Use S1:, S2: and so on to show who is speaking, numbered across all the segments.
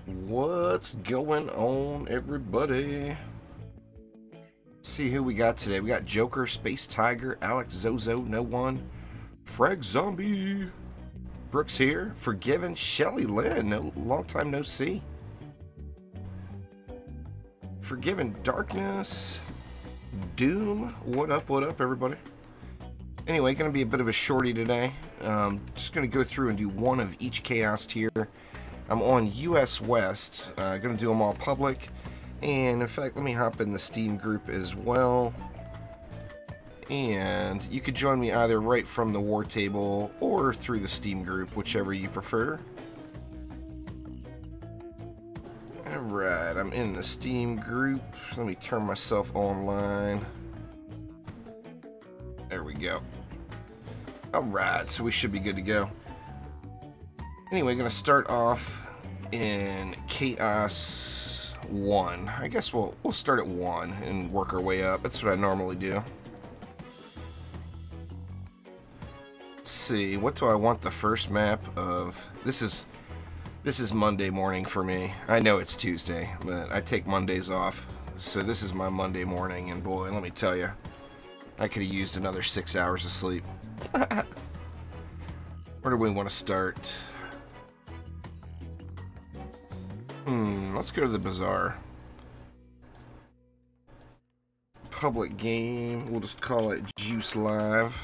S1: What's going on, everybody? See who we got today. We got Joker, Space Tiger, Alex, Zozo, No One, Frag Zombie, Brooks here, Forgiven, Shelly Lynn, long time no see, Forgiven Darkness, Doom, what up, everybody? Anyway, gonna be a bit of a shorty today. Just gonna go through and do one of each chaos tier. I'm on US West, gonna do them all public, and in fact, let me hop in the Steam group as well, and you could join me either right from the war table or through the Steam group, whichever you prefer. Alright, I'm in the Steam group. Let me turn myself online. There we go. Alright, so we should be good to go. Anyway, gonna start off in Chaos 1. I guess we'll start at 1 and work our way up. That's what I normally do. Let's see, what do I want the first map of? This is Monday morning for me. I know it's Tuesday, but I take Mondays off. So this is my Monday morning, and boy, let me tell you, I could have used another 6 hours of sleep. Where do we want to start? Let's go to the bazaar. Public game, we'll just call it Juice Live.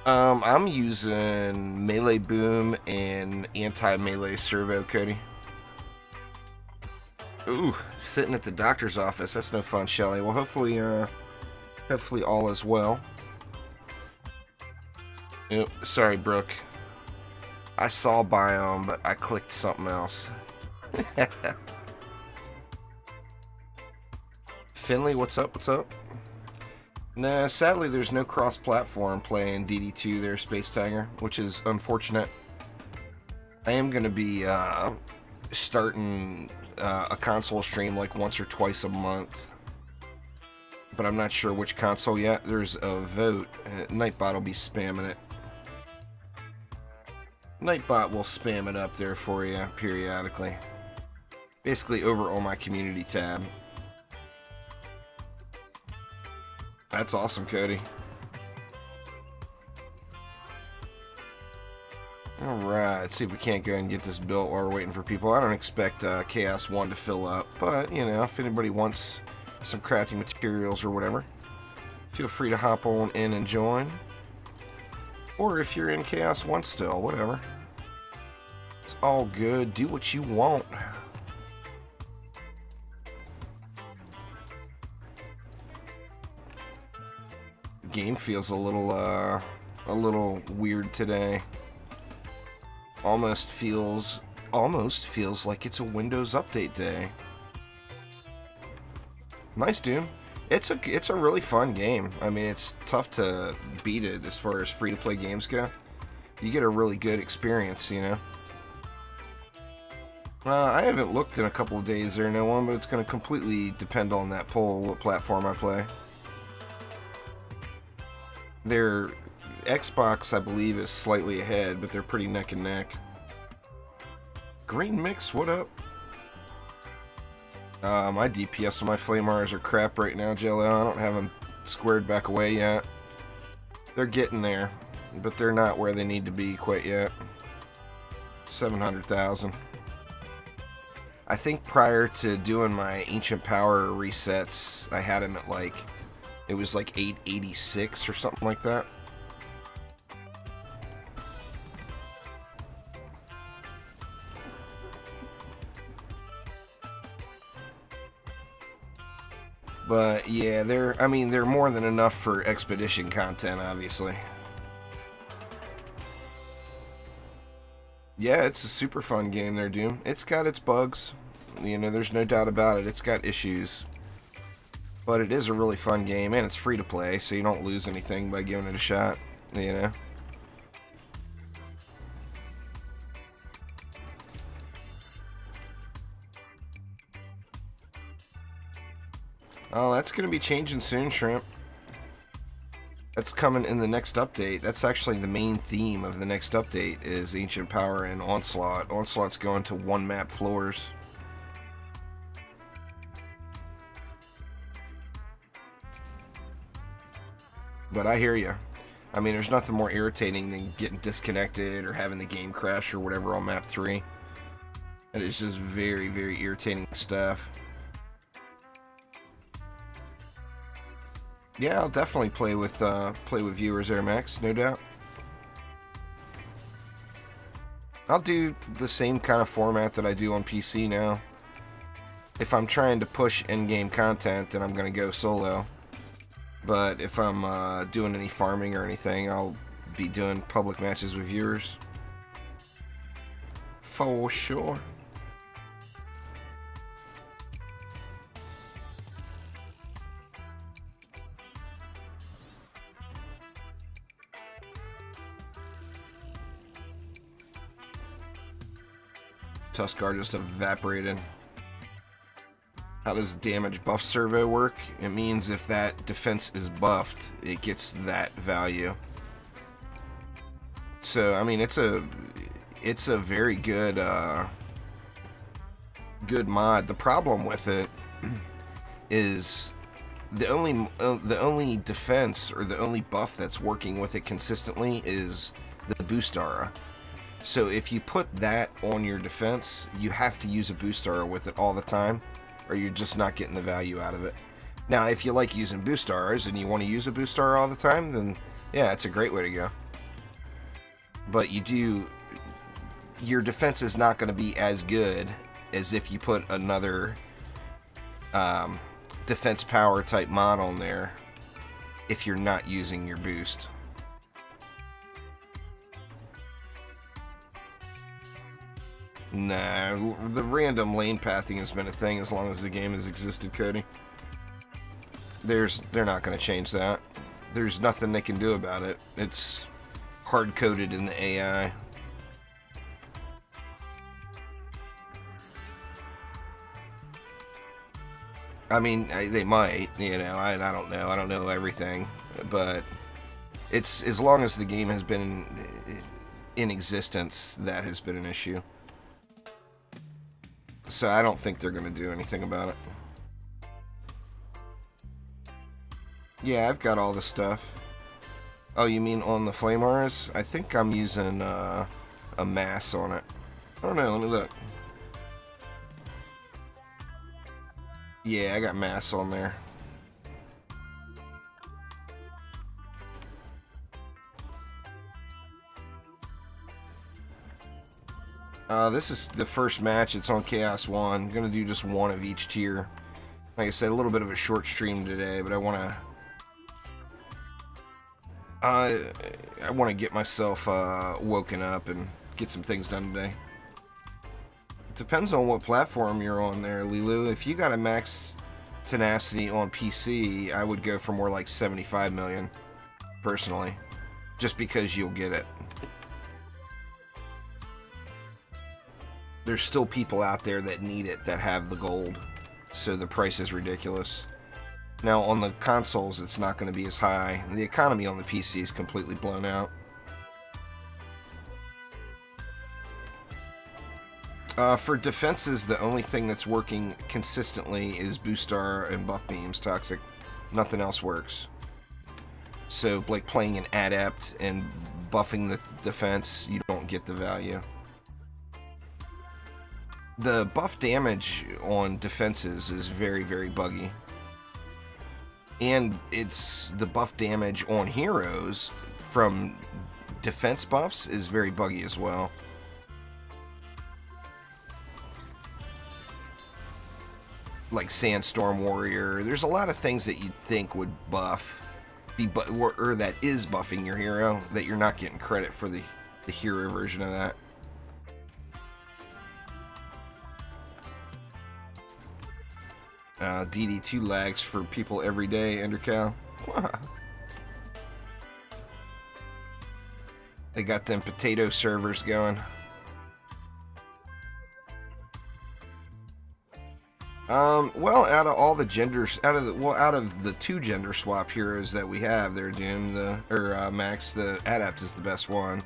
S1: I'm using Melee Boom and Anti-Melee Servo, Cody. Ooh, sitting at the doctor's office. That's no fun, Shelly. Well, hopefully all is well. Oop, sorry, Brooke. I saw Biome, but I clicked something else. Finley, what's up? What's up? Nah, sadly, there's no cross-platform playing DD2 there, Space Tiger, which is unfortunate. I am going to be starting a console stream like once or twice a month. but I'm not sure which console yet. There's a vote. Nightbot will be spamming it. Nightbot will spam it up there for you periodically. Basically over on my community tab. That's awesome, Cody. Alright, let's see if we can't go ahead and get this built while we're waiting for people. I don't expect Chaos 1 to fill up, but, you know, if anybody wants some crafting materials or whatever, feel free to hop on in and join. Or if you're in Chaos 1 still, whatever. It's all good. Do what you want. The game feels a little weird today. Almost feels like it's a Windows update day. Nice, dude. It's a really fun game. I mean, it's tough to beat it as far as free-to-play games go. You get a really good experience, you know. I haven't looked in a couple of days there, no one, but it's going to completely depend on that poll, what platform I play. Their Xbox, I believe, is slightly ahead, but they're pretty neck and neck. Green Mix, what up? My DPS and my Flamars are crap right now, Jello. I don't have them squared back away yet. They're getting there, but they're not where they need to be quite yet. 700,000. I think prior to doing my Ancient Power resets, I had him at like, it was like 886 or something like that. But yeah, they're more than enough for expedition content, obviously. Yeah, it's a super fun game there, Doom. It's got its bugs. You know, there's no doubt about it. It's got issues. But it is a really fun game, and it's free to play, so you don't lose anything by giving it a shot, you know. Oh, that's going to be changing soon, Shrimp. That's coming in the next update. That's actually the main theme of the next update is Ancient Power and Onslaught. Onslaught's going to one map floors. But I hear you. I mean, there's nothing more irritating than getting disconnected or having the game crash or whatever on map 3. It is just very, very irritating stuff. Yeah, I'll definitely play with viewers there, Max, no doubt. I'll do the same kind of format that I do on PC now. If I'm trying to push endgame content, then I'm going to go solo. But if I'm doing any farming or anything, I'll be doing public matches with viewers. For sure. Tuskar just evaporated. How does damage buff servo work? It means if that defense is buffed, it gets that value. So I mean, it's a very good good mod. The problem with it is the only defense or the only buff that's working with it consistently is the boost aura. So if you put that on your defense, you have to use a boost aura with it all the time, or you're just not getting the value out of it. Now, if you like using boost auras and you want to use a boost aura all the time, then yeah, it's a great way to go. But your defense is not going to be as good as if you put another defense power type mod on there if you're not using your boost. Nah, the random lane pathing has been a thing as long as the game has existed, Cody. They're not going to change that. There's nothing they can do about it. It's hard-coded in the AI. I mean, they might, you know, I don't know. I don't know everything, but it's as long as the game has been in existence, that has been an issue. So I don't think they're going to do anything about it. Yeah, I've got all the stuff. Oh, you mean on the flame auras? I think I'm using a mass on it. I don't know, let me look. Yeah, I got mass on there. This is the first match. It's on Chaos 1. I'm going to do just one of each tier. Like I said, a little bit of a short stream today, but I want to get myself woken up and get some things done today. It depends on what platform you're on there, Lilu. If you got a max tenacity on PC, I would go for more like 75 million, personally. Just because you'll get it. There's still people out there that need it, that have the gold. So the price is ridiculous. Now, on the consoles, it's not going to be as high. The economy on the PC is completely blown out. For defenses, the only thing that's working consistently is Boostar and Buff Beams, Toxic. Nothing else works. So, like playing an Adept and buffing the defense, you don't get the value. The buff damage on defenses is very, very buggy. And it's the buff damage on heroes from defense buffs is very buggy as well. Like Sandstorm Warrior, there's a lot of things that you'd think would buff, or that is buffing your hero, that you're not getting credit for the hero version of that. DD2 lags for people every day, Endercow. They got them potato servers going. Well, out of all the genders, out of the two gender swap heroes that we have, they're Doom, Max, the Adept is the best one.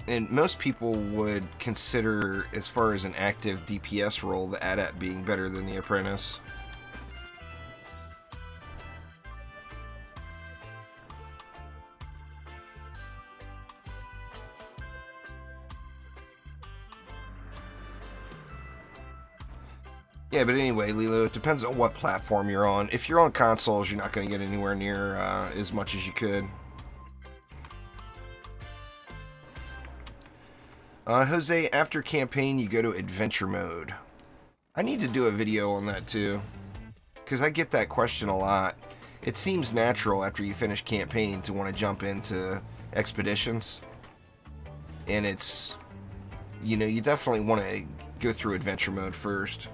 S1: And most people would consider, as far as an active DPS role, the Adept being better than the Apprentice. Yeah, but anyway, Lilo, it depends on what platform you're on. If you're on consoles, you're not going to get anywhere near as much as you could. Jose, after campaign, you go to adventure mode. I need to do a video on that too, because I get that question a lot. It seems natural after you finish campaign to want to jump into expeditions. And it's, you know, you definitely want to go through adventure mode first.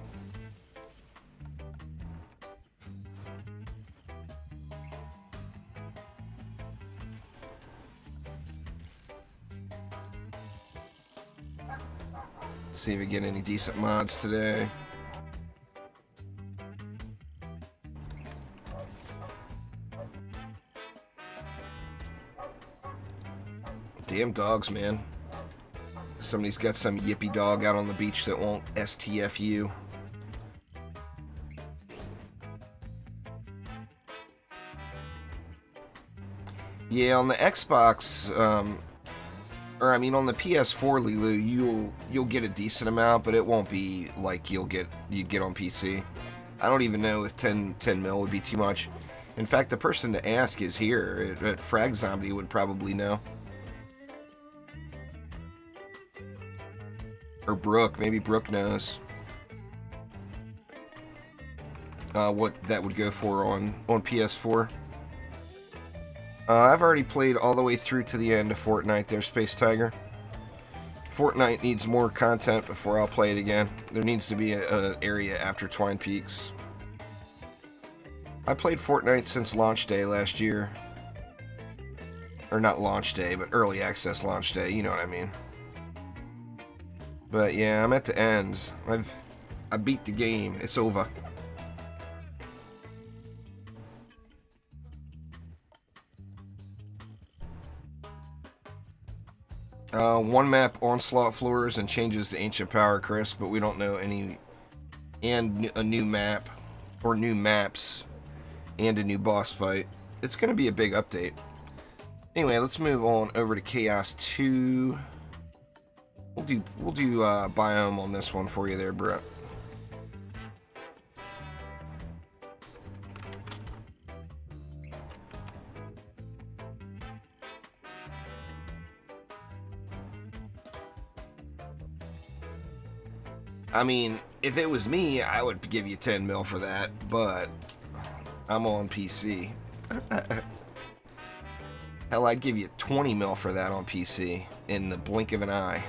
S1: See if we get any decent mods today. Damn dogs, man. Somebody's got some yippy dog out on the beach that won't STFU. Yeah, on the Xbox, or I mean on the PS4, Lilu, you'll get a decent amount, but it won't be like you'd get on PC. I don't even know if 10 mil would be too much. In fact, the person to ask is here. Frag Zombie would probably know. Or Brooke, maybe Brooke knows what that would go for on PS4. I've already played all the way through to the end of Fortnite there, Space Tiger. Fortnite needs more content before I'll play it again. There needs to be an area after Twine Peaks. I played Fortnite since launch day last year. Or not launch day, but early access launch day, you know what I mean. But yeah, I'm at the end. I beat the game. It's over. One map, Onslaught Floors, and changes to Ancient Power Crest, but we don't know any. And a new map, or new maps, and a new boss fight. It's going to be a big update. Anyway, let's move on over to Chaos 2. We'll do biome on this one for you there, bro. I mean, if it was me, I would give you 10 mil for that, but I'm on PC. Hell, I'd give you 20 mil for that on PC in the blink of an eye.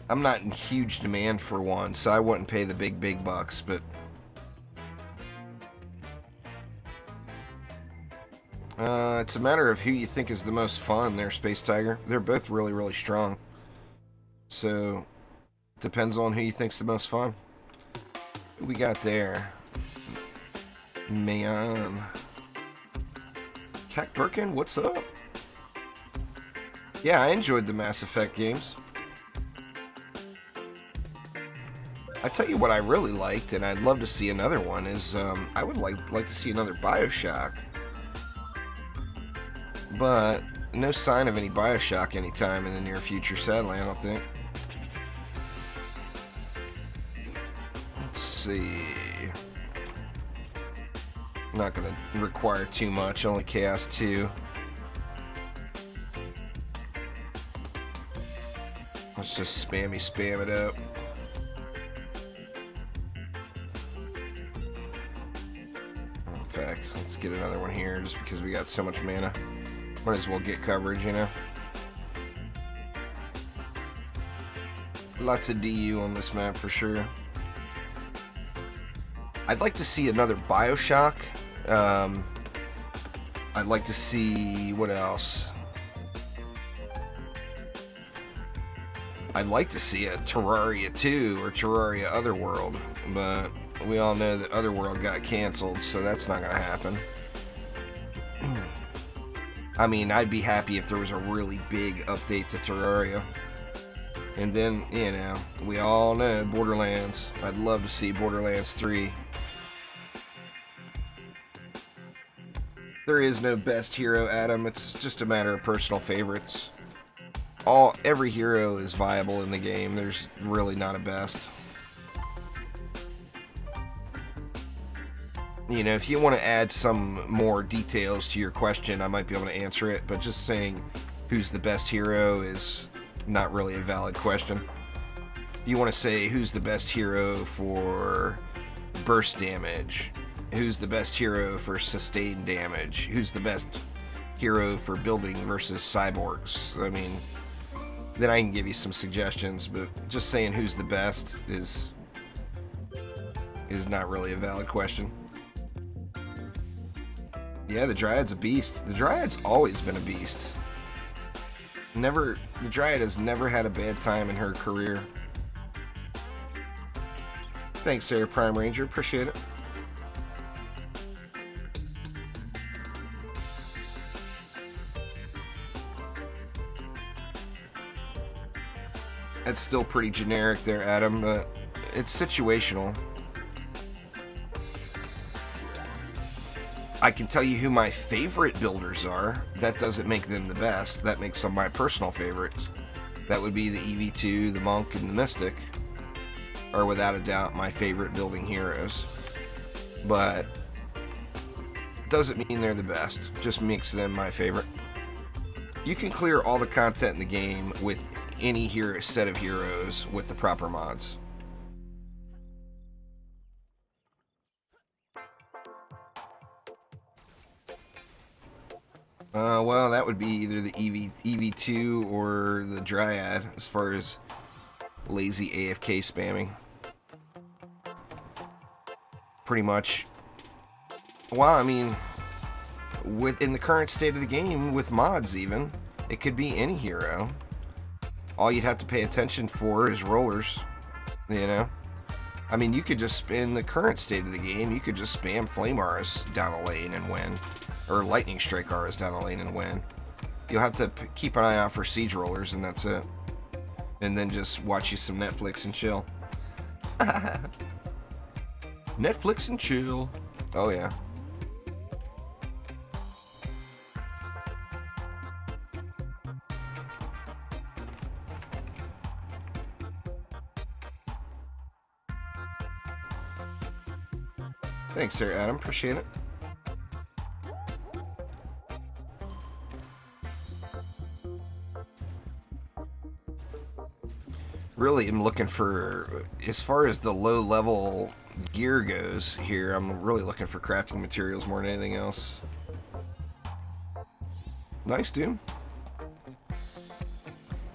S1: I'm not in huge demand for one, so I wouldn't pay the big bucks, but it's a matter of who you think is the most fun there, Space Tiger. They're both really strong. So depends on who you think's the most fun. Who we got there? Man. Cat Birkin, what's up? Yeah, I enjoyed the Mass Effect games. I tell you what I really liked, and I'd love to see another one, is I would like to see another BioShock. But no sign of any BioShock anytime in the near future, sadly, I don't think. Let's see. Not going to require too much, only Chaos 2. Let's just spam it up. In fact, let's get another one here just because we got so much mana. Might as well get coverage, you know? Lots of DU on this map for sure. I'd like to see another BioShock. I'd like to see, what else? I'd like to see a Terraria 2 or Terraria Otherworld, but we all know that Otherworld got canceled, so that's not going to happen. I mean, I'd be happy if there was a really big update to Terraria. And then, you know, we all know Borderlands. I'd love to see Borderlands 3. There is no best hero, Adam. It's just a matter of personal favorites. Every hero is viable in the game. There's really not a best. You know, if you want to add some more details to your question, I might be able to answer it, but just saying who's the best hero is not really a valid question. If you want to say who's the best hero for burst damage, who's the best hero for sustained damage, who's the best hero for building versus cyborgs, I mean, then I can give you some suggestions, but just saying who's the best is not really a valid question. Yeah, the Dryad's a beast. The Dryad's always been a beast. The Dryad has never had a bad time in her career. Thanks, Sarah Prime Ranger. Appreciate it. That's still pretty generic there, Adam, but it's situational. I can tell you who my favorite builders are. That doesn't make them the best. That makes some of my personal favorites. That would be the EV2, the Monk, and the Mystic are without a doubt my favorite building heroes. But doesn't mean they're the best. Just makes them my favorite. You can clear all the content in the game with any set of heroes with the proper mods. Well, that would be either the EV2 or the Dryad as far as lazy AFK spamming. Pretty much. Well, I mean, in the current state of the game, with mods even, it could be any hero. All you'd have to pay attention for is rollers, you know? I mean, you could just, in the current state of the game, you could just spam Flame Auras down a lane and win. Or Lightning Strike Auras down a lane and win. You'll have to keep an eye out for siege rollers, and that's it. And then just watch you some Netflix and chill. Netflix and chill. Oh yeah. Thanks, Sir Adam. Appreciate it. Really am looking for, as far as the low level gear goes here, I'm really looking for crafting materials more than anything else. Nice, dude.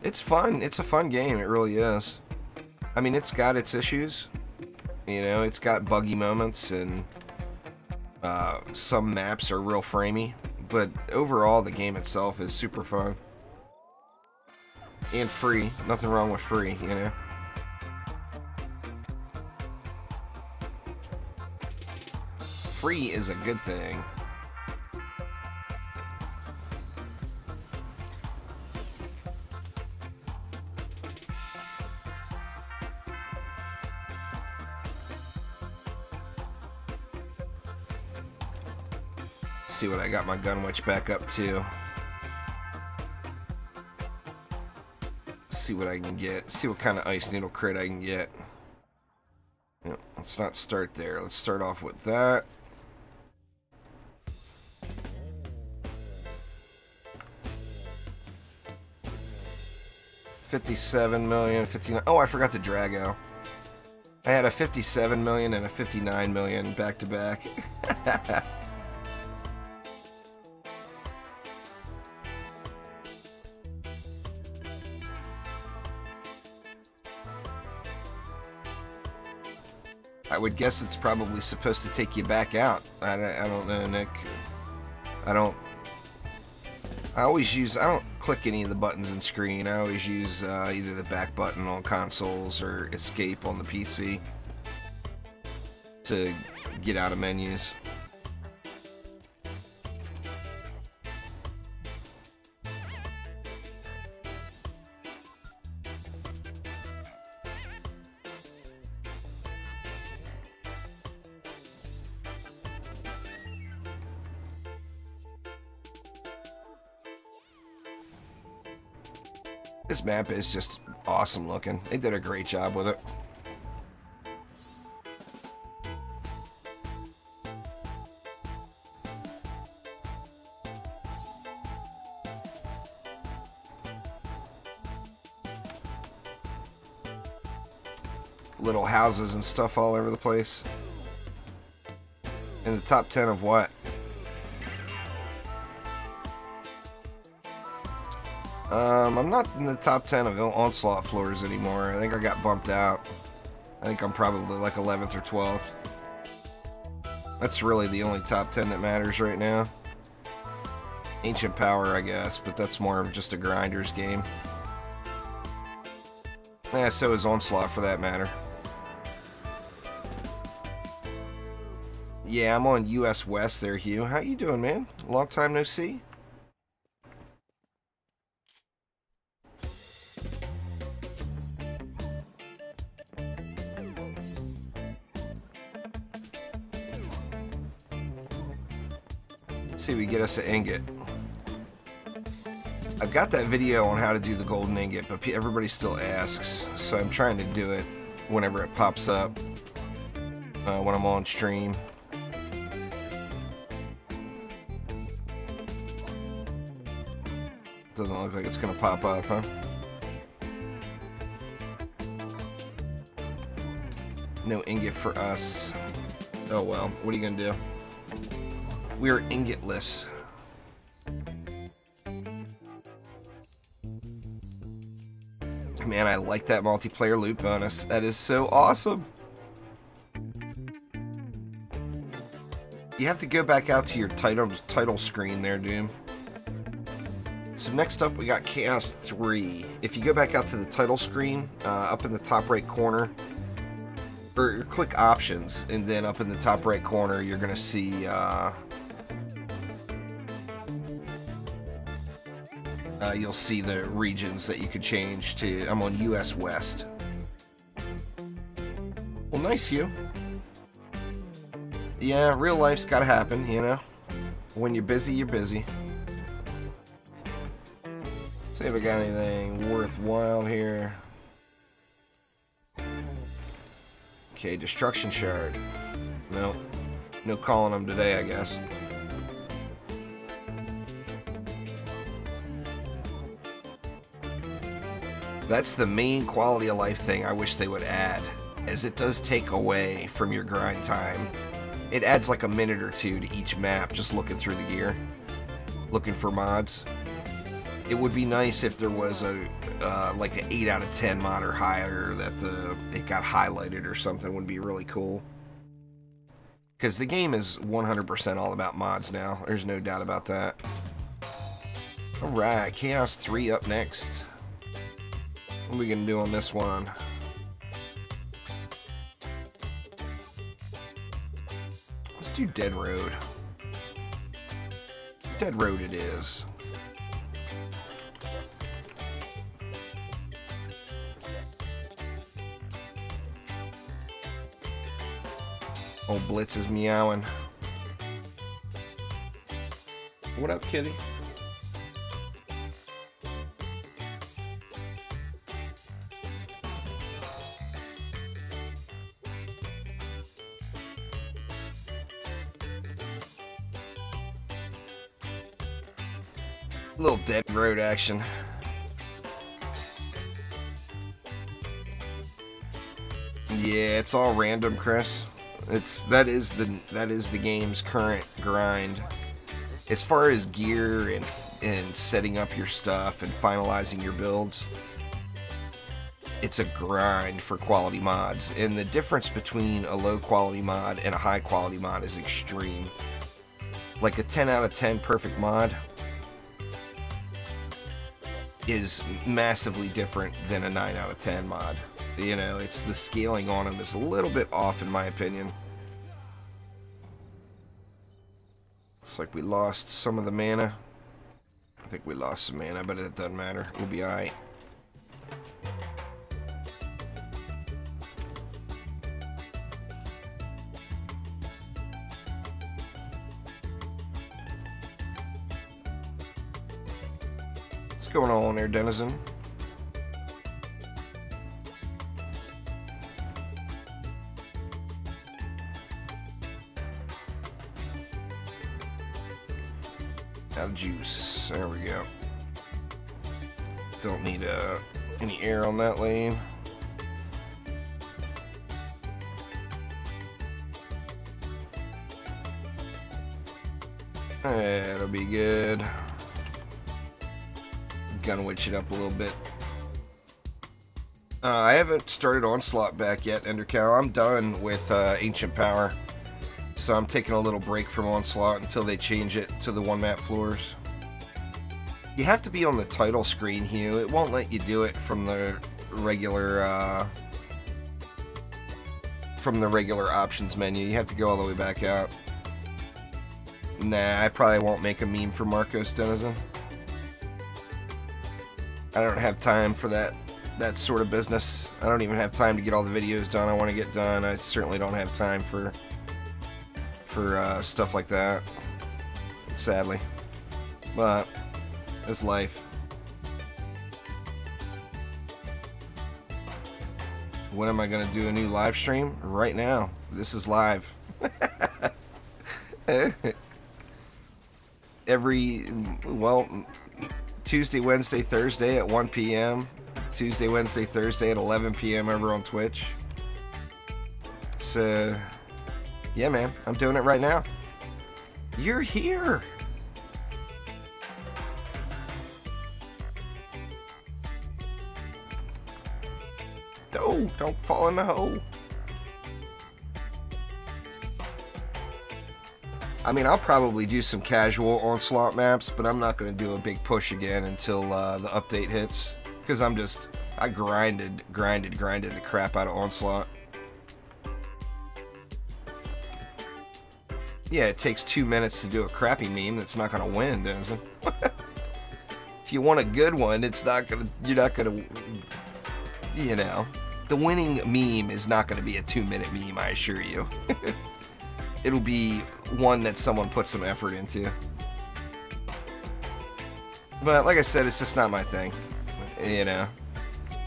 S1: It's fun. It's a fun game. It really is. I mean, it's got its issues. You know, it's got buggy moments, and some maps are real framey. But overall, the game itself is super fun. And free. Nothing wrong with free, you know. Free is a good thing. See what I got my gun witch back up to. See what I can get. See what kind of ice needle crit I can get. Yep, let's not start there. Let's start off with that. $57 million, 59. Oh, I forgot the Drago. I had a 57 million and a 59 million back to back. I would guess it's probably supposed to take you back out. I don't know, Nick. I don't click any of the buttons in screen. I always use either the back button on consoles or escape on the PC to get out of menus. This map is just awesome looking. They did a great job with it. Little houses and stuff all over the place. In the top 10 of what? I'm not in the top 10 of Onslaught floors anymore. I think I got bumped out. I think I'm probably like 11th or 12th. That's really the only top 10 that matters right now. Ancient Power, I guess, but that's more of just a grinder's game. Yeah, so is Onslaught for that matter. Yeah, I'm on US West there, Hugh. How you doing, man? Long time no see. See if we get us an ingot. I've got that video on how to do the golden ingot, but everybody still asks, so I'm trying to do it whenever it pops up when I'm on stream. Doesn't look like it's gonna pop up, huh? No ingot for us. Oh well, what are you gonna do? We are ingotless. Man, I like that multiplayer loot bonus. That is so awesome. You have to go back out to your title screen there, Doom. So next up, we got Chaos 3. If you go back out to the title screen, up in the top right corner, or click Options, and then up in the top right corner, you're going to see you'll see the regions that you could change to. I'm on US West. Well, nice, Hugh. Yeah, real life's gotta happen, you know? When you're busy, you're busy. See if I got anything worthwhile here. Okay, destruction shard. No. No calling them today, I guess. That's the main quality of life thing I wish they would add, as it does take away from your grind time. It adds like a minute or two to each map just looking through the gear, looking for mods. It would be nice if there was a like an 8 out of 10 mod or higher that it got highlighted or something. Would be really cool. Because the game is 100% all about mods now. There's no doubt about that. Alright, Chaos 3 up next. What are we going to do on this one? Let's do Dead Road. Dead Road it is. Old Blitz is meowing. What up, kitty? A little Dead Road action. Yeah, it's all random, Chris. That is the game's current grind. As far as gear and setting up your stuff and finalizing your builds, it's a grind for quality mods. And the difference between a low quality mod and a high quality mod is extreme. Like a 10 out of 10 perfect mod is massively different than a 9 out of 10 mod. You know, it's the scaling on them is a little bit off in my opinion. Looks like we lost some of the mana. I think we lost some mana, but it doesn't matter. We'll be alright. What's going on there, Denizen? Out of juice. There we go. Don't need any air on that lane. That'll be good. Gonna witch it up a little bit. I haven't started Onslaught back yet, Endercow. I'm done with Ancient Power. So I'm taking a little break from Onslaught until they change it to the one map floors. You have to be on the title screen, Hugh. It won't let you do it from the regular options menu. You have to go all the way back out. Nah, I probably won't make a meme for Marcos Denizen. I don't have time for that sort of business. I don't even have time to get all the videos done I want to get done. I certainly don't have time for stuff like that, sadly, but it's life. When am I gonna do a new live stream? Right now. This is live. Tuesday, Wednesday, Thursday at 1 p.m. Tuesday, Wednesday, Thursday at 11 p.m. over on Twitch. So yeah, man, I'm doing it right now. You're here. Don't fall in the hole. I mean, I'll probably do some casual Onslaught maps, but I'm not going to do a big push again until the update hits. Because I grinded the crap out of Onslaught. Yeah, it takes 2 minutes to do a crappy meme that's not going to win, doesn't it? If you want a good one, you're not gonna, you know, the winning meme is not gonna be a 2-minute meme, I assure you. It'll be one that someone put some effort into. But like I said, it's just not my thing. You know,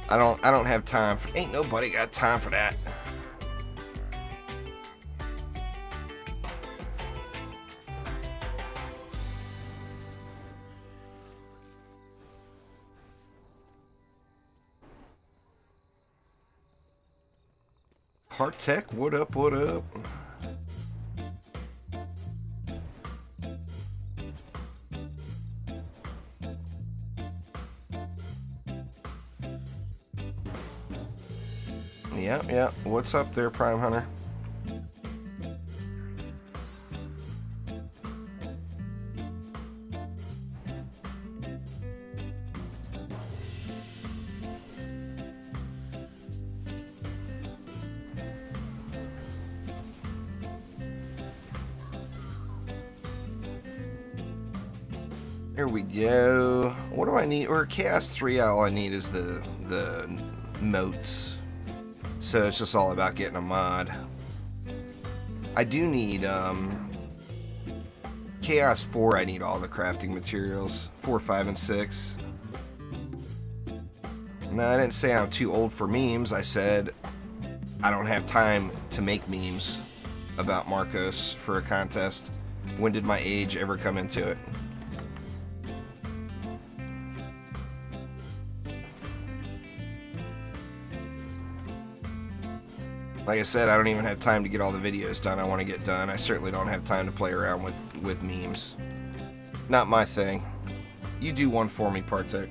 S1: I don't have time for. Ain't nobody got time for that. Tech, what up, what up? Yeah, what's up there, Prime Hunter? There we go. What do I need? Or Chaos 3, all I need is the motes. So it's just all about getting a mod. I do need Chaos 4, I need all the crafting materials. 4, 5, and 6. No, I didn't say I'm too old for memes. I said I don't have time to make memes about Marcos for a contest. When did my age ever come into it? Like I said, I don't even have time to get all the videos done I want to get done. I certainly don't have time to play around with memes. Not my thing. You do one for me, Partek.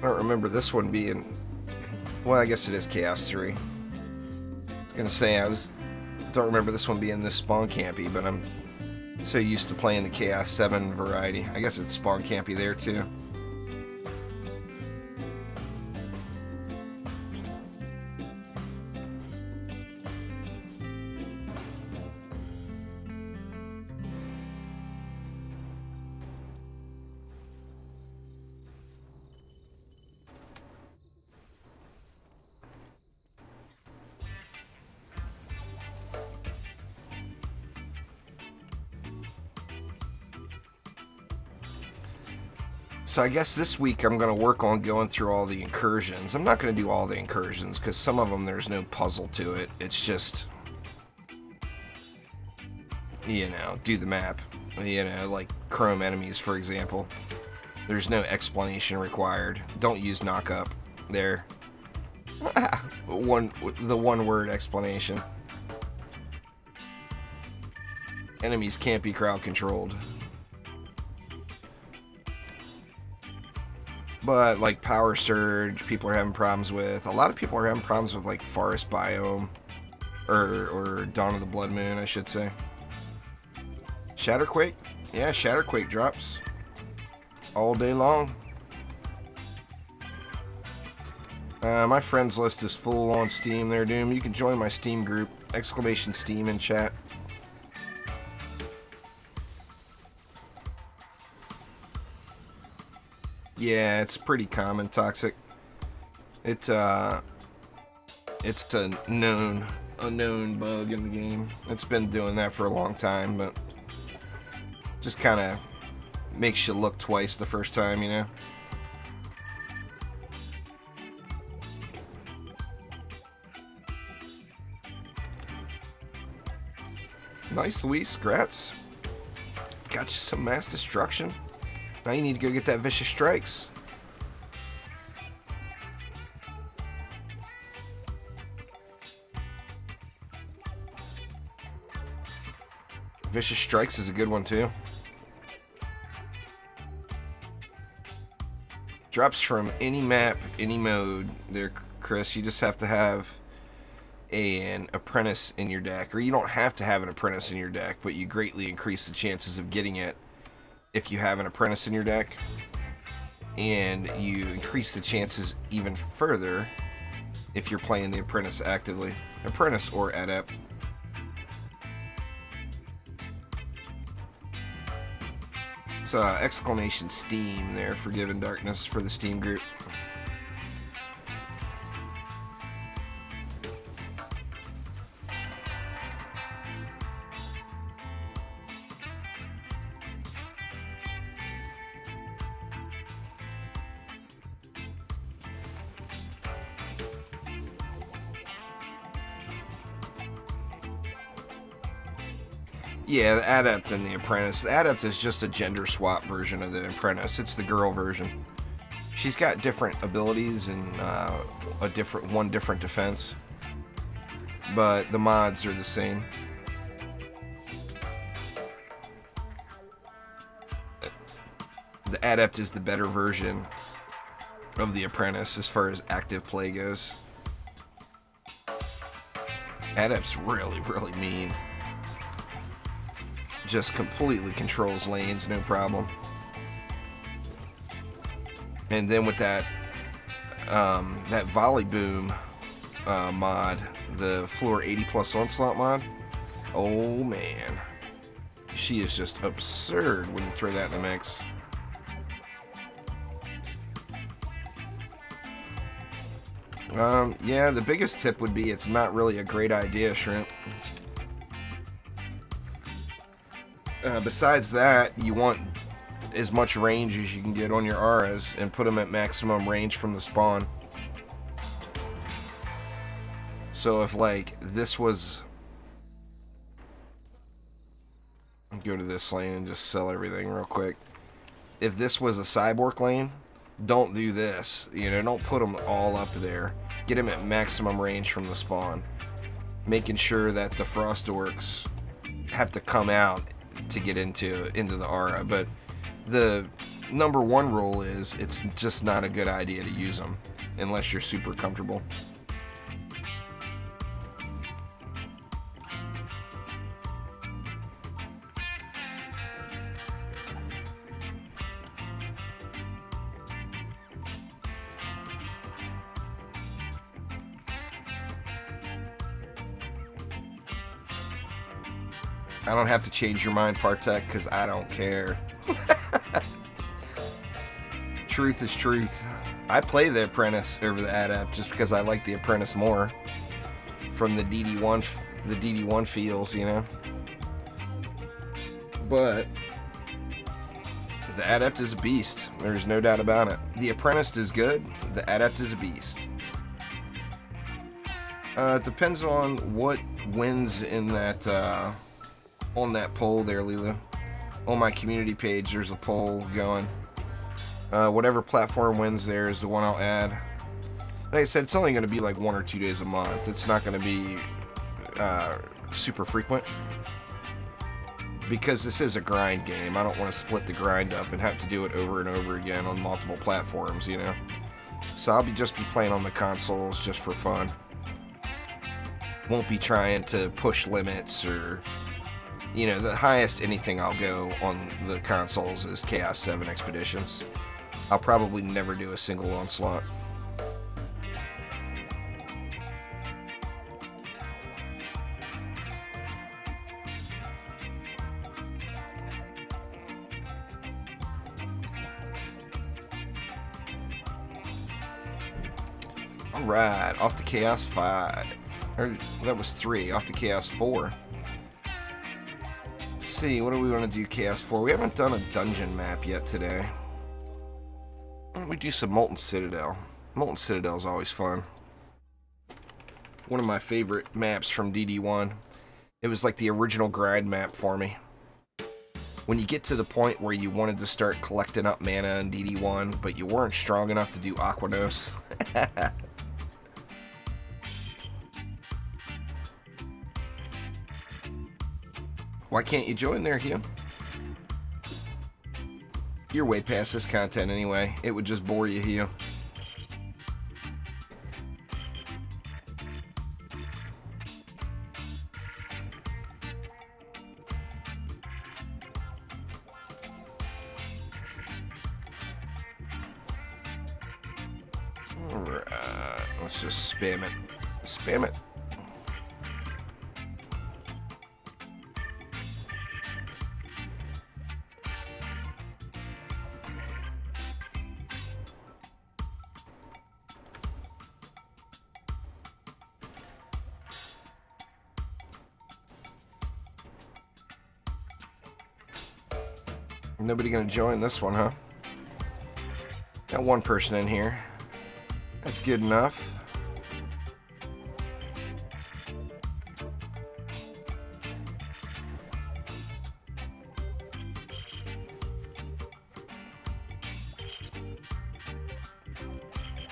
S1: I don't remember this one being... Well, I guess it is Chaos 3. I was gonna say, don't remember this one being this spawn campy, but I'm so used to playing the Chaos 7 variety. I guess it's spawn campy there, too. So I guess this week I'm going to work on going through all the incursions. I'm not going to do all the incursions because some of them there's no puzzle to it. It's just, you know, do the map. You know, like chrome enemies, for example. There's no explanation required. Don't use knockup there. The one word explanation. Enemies can't be crowd controlled. But like Power Surge, people are having problems with. A lot of people are having problems with like Forest Biome, or Dawn of the Blood Moon, I should say. Shatterquake, yeah, Shatterquake drops all day long. My friends list is full on Steam there, Doom. You can join my Steam group, !Steam in chat. Yeah, it's pretty common, Toxic. It's a known bug in the game. It's been doing that for a long time, but just kind of makes you look twice the first time, you know? Nice, Luis. Grats. Got you some mass destruction. Now you need to go get that Vicious Strikes. Vicious Strikes is a good one too. Drops from any map, any mode. They're Chris. You just have to have an apprentice in your deck. Or you don't have to have an apprentice in your deck, but you greatly increase the chances of getting it if you have an apprentice in your deck. And you increase the chances even further if you're playing the apprentice actively. Apprentice or adept. It's exclamation Steam there, Forgiven Darkness, for the Steam group. Yeah, the Adept and the Apprentice. The Adept is just a gender swap version of the Apprentice. It's the girl version. She's got different abilities and one different defense, but the mods are the same. The Adept is the better version of the Apprentice as far as active play goes. Adept's really, really mean. Just completely controls lanes, no problem. And then with that that Volley Boom mod, the floor 80 plus onslaught mod, oh man, she is just absurd when you throw that in the mix. Yeah, the biggest tip would be it's not really a great idea, Shrimp. Besides that, you want as much range as you can get on your auras and put them at maximum range from the spawn. So if like this was... go to this lane and just sell everything real quick. If this was a Cyborg lane, don't do this. You know, don't put them all up there. Get them at maximum range from the spawn. Making sure that the Frost Orcs have to come out to get into the aura, but the number one rule is it's just not a good idea to use them unless you're super comfortable. I don't have to change your mind, Partek, because I don't care. Truth is truth. I play the Apprentice over the Adept just because I like the Apprentice more. From the DD1 feels, you know. But the Adept is a beast. There's no doubt about it. The Apprentice is good. The Adept is a beast. It depends on what wins in that... on that poll there, Lila. On my community page, there's a poll going. Whatever platform wins there is the one I'll add. Like I said, it's only going to be like 1 or 2 days a month. It's not going to be super frequent. Because this is a grind game. I don't want to split the grind up and have to do it over and over again on multiple platforms, you know. So I'll just be playing on the consoles just for fun. Won't be trying to push limits or... You know, the highest anything I'll go on the consoles is Chaos 7 Expeditions. I'll probably never do a single onslaught. Alright, off to Chaos 5. Or, that was 3, off to Chaos 4. See, what do we want to do Chaos 4? We haven't done a dungeon map yet today. Why don't we do some Molten Citadel? Molten Citadel is always fun. One of my favorite maps from DD1. It was like the original grind map for me. When you get to the point where you wanted to start collecting up mana in DD1, but you weren't strong enough to do Aquanos. Why can't you join there, Hugh? You're way past this content anyway. It would just bore you, Hugh. Let's just spam it. Spam it. Nobody gonna join this one, huh? Got one person in here. That's good enough.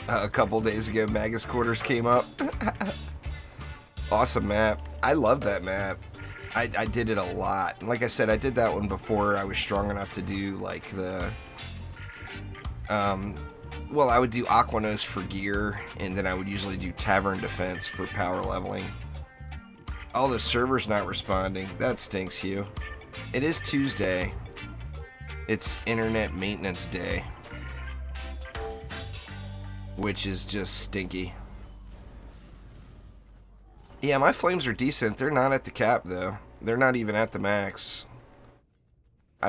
S1: A couple days ago, Magus Quarters came up. Awesome map. I love that map. I did it a lot. Like I said, I did that one before I was strong enough to do like the well, I would do Aquanos for gear, and then I would usually do Tavern Defense for power leveling. All the servers not responding. That stinks, Hugh. It is Tuesday. It's Internet Maintenance Day, which is just stinky. Yeah, my flames are decent. They're not at the cap, though. They're not even at the max. I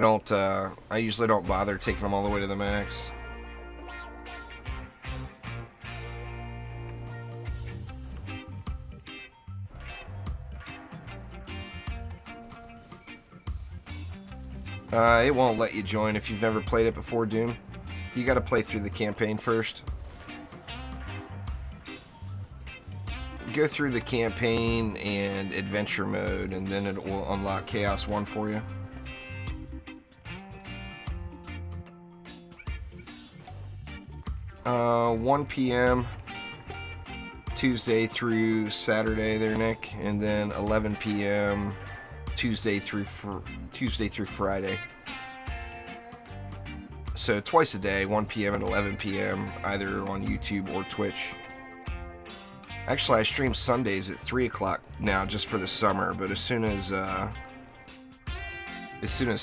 S1: usually don't bother taking them all the way to the max. It won't let you join if you've never played it before, Doom. You gotta play through the campaign first. Go through the campaign and adventure mode, and then it will unlock Chaos 1 for you. Uh, 1 p.m. Tuesday through Saturday there, Nick, and then 11 p.m. Tuesday through Friday. So twice a day, 1 p.m. and 11 p.m. either on YouTube or Twitch. Actually, I stream Sundays at 3 o'clock now, just for the summer. But as soon as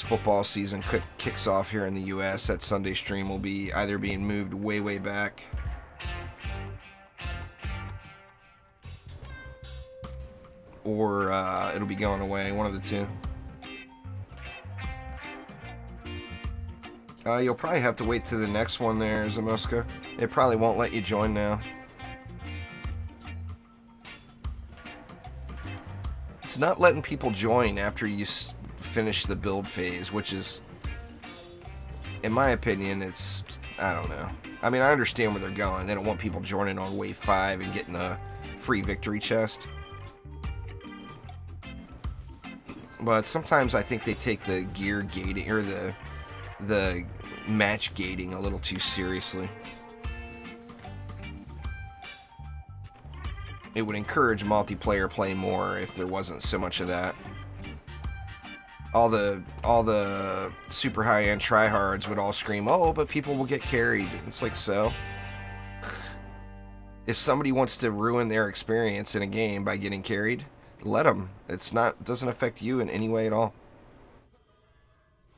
S1: football season kicks off here in the U.S., that Sunday stream will be either being moved way, way back, or it'll be going away. One of the two. You'll probably have to wait to the next one there, Zamoska. It probably won't let you join now. It's not letting people join after you finish the build phase, which is, in my opinion, it's, I don't know. I mean, I understand where they're going. They don't want people joining on wave 5 and getting a free victory chest. But sometimes I think they take the gear gating, or the match gating, a little too seriously. It would encourage multiplayer play more if there wasn't so much of that. All the super high-end tryhards would all scream, "Oh, but people will get carried." It's like, so? If somebody wants to ruin their experience in a game by getting carried, let them. It doesn't affect you in any way at all.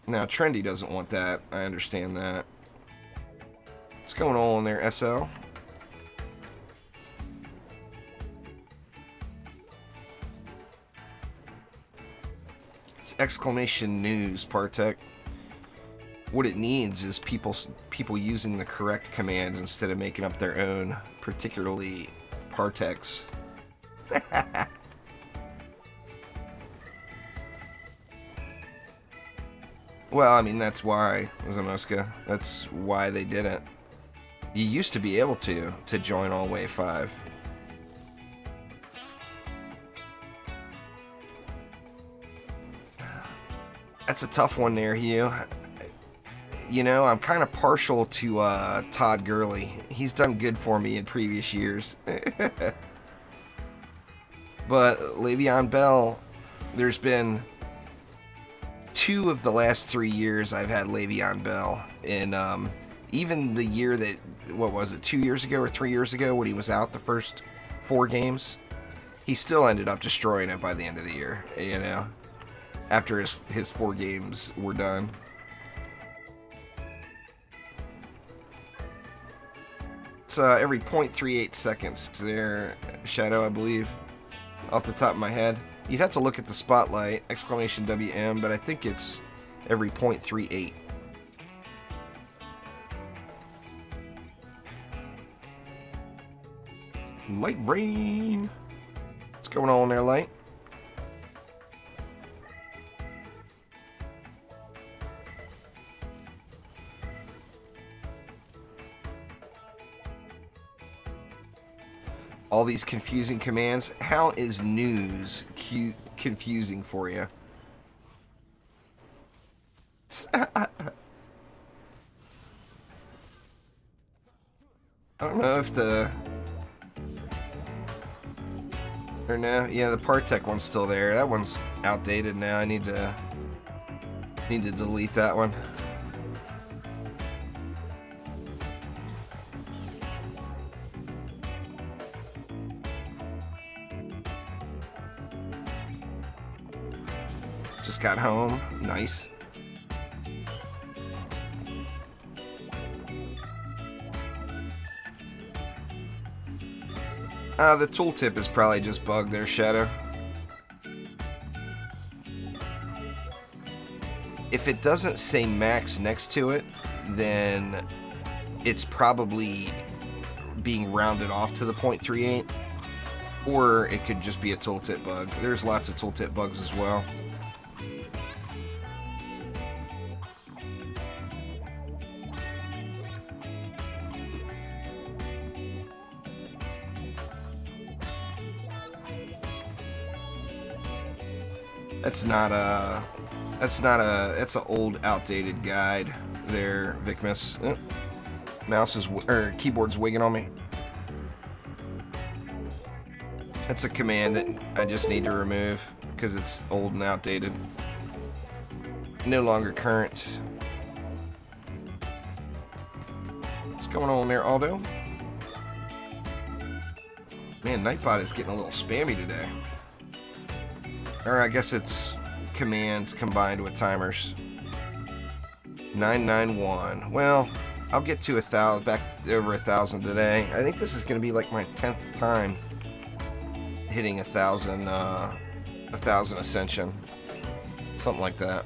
S1: Now, Trendy doesn't want that. I understand that. What's going on there, SL? It's exclamation news, Partek. What it needs is people using the correct commands instead of making up their own, particularly Partek's. Well, I mean, that's why, Zamoska. That's why they did it. You used to be able to join all wave 5. That's a tough one there, Hugh. You know, I'm kind of partial to Todd Gurley. He's done good for me in previous years. But Le'Veon Bell, there's been 2 of the last 3 years I've had Le'Veon Bell. And even the year that, what was it, 2 years ago or 3 years ago when he was out the first 4 games, he still ended up destroying it by the end of the year, you know, after his 4 games were done. It's every 0.38 seconds there, Shadow, I believe, off the top of my head. You'd have to look at the spotlight, exclamation WM, but I think it's every 0.38. Lightrayne. What's going on there, Light? All these confusing commands. How is news confusing for you? I don't know if the... Or no, yeah, the Partech one's still there. That one's outdated now. I need to delete that one. Just got home. Nice. The tooltip is probably just bugged there, Shadow. If it doesn't say max next to it, then it's probably being rounded off to the 0.38, or it could just be a tooltip bug. There's lots of tooltip bugs as well. That's an old, outdated guide there, Vicmus. Oh, mouse is, or keyboard's wigging on me. That's a command that I just need to remove because it's old and outdated. No longer current. What's going on there, Aldo? Man, Nightbot is getting a little spammy today. Or I guess it's commands combined with timers. 991. Well, I'll get to 1,000, back over 1,000 today. I think this is going to be like my 10th time hitting 1,000 ascension, something like that.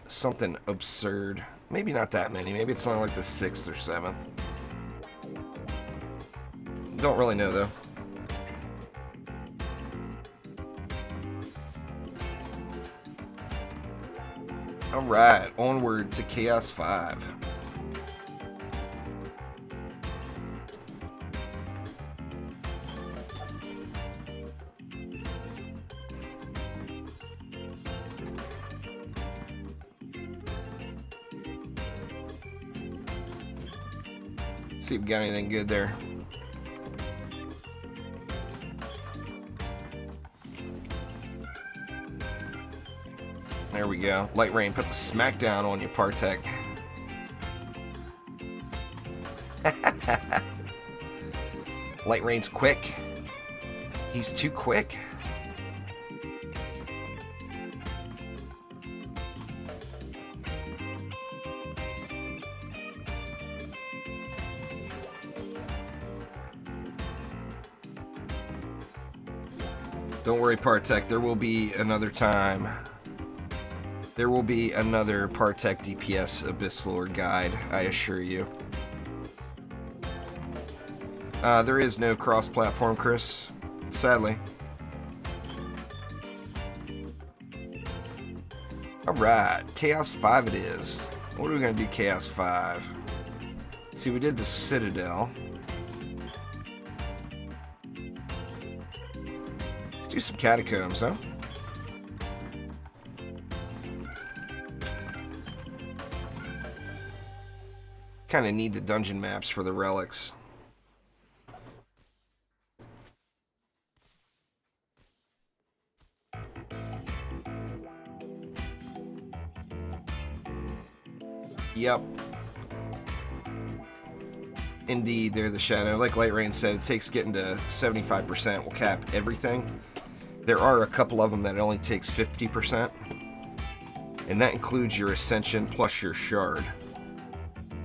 S1: Something absurd. Maybe not that many. Maybe it's only like the 6th or 7th. Don't really know though. Alright, onward to Chaos 5. See if we got anything good there. There we go. Lightrayne, put the smackdown on you, Partech. Lightrayne's quick. He's too quick. Don't worry, Partech. There will be another time. There will be another Partech DPS Abyss Lord guide, I assure you. There is no cross-platform, Chris, sadly. Alright, Chaos 5 it is. What are we going to do Chaos 5? See, we did the Citadel. Let's do some Catacombs, huh? Kind of need the dungeon maps for the relics. Yep. Indeed, they're the Shadow. Like Lightrayne said, it takes getting to 75% will cap everything. There are a couple of them that it only takes 50%. and that includes your ascension plus your shard.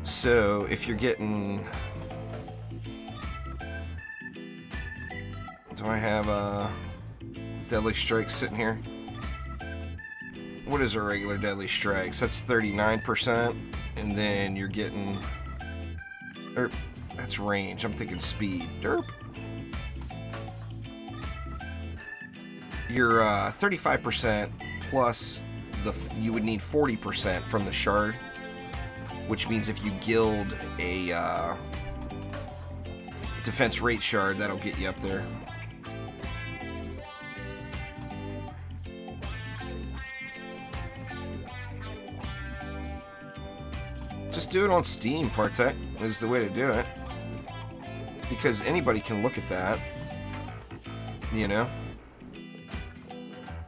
S1: So if you're getting... Do I have a deadly strike sitting here? What is a regular deadly strikes? That's 39%, and then you're getting... that's range. I'm thinking speed. Derp. You're 35% plus you would need 40% from the shard, which means if you guild a defense rate shard, that'll get you up there. Just do it on Steam, Partech, is the way to do it. Because anybody can look at that, you know?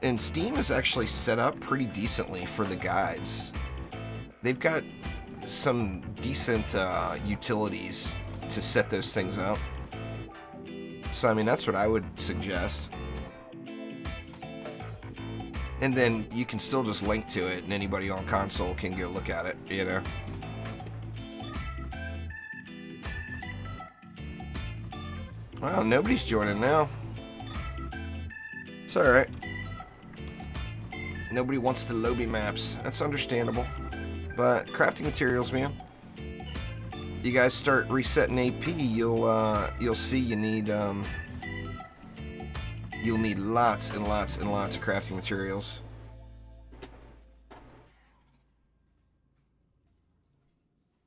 S1: And Steam is actually set up pretty decently for the guides. They've got some decent utilities to set those things up. So, I mean, that's what I would suggest. And then you can still just link to it, and anybody on console can go look at it, you know? Well, nobody's joining now. It's alright. Nobody wants the lobby maps. That's understandable. But crafting materials, man. You guys start resetting AP, you'll see you need you'll need lots and lots and lots of crafting materials.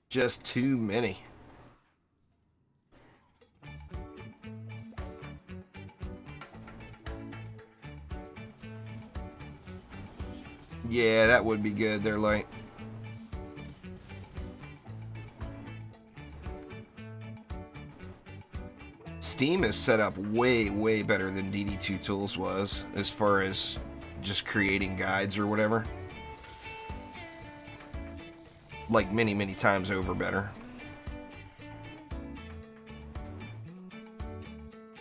S1: Just too many. Yeah, that would be good. They're like... Steam is set up way, way better than DD2 Tools was, as far as just creating guides or whatever. Like, many, many times over better.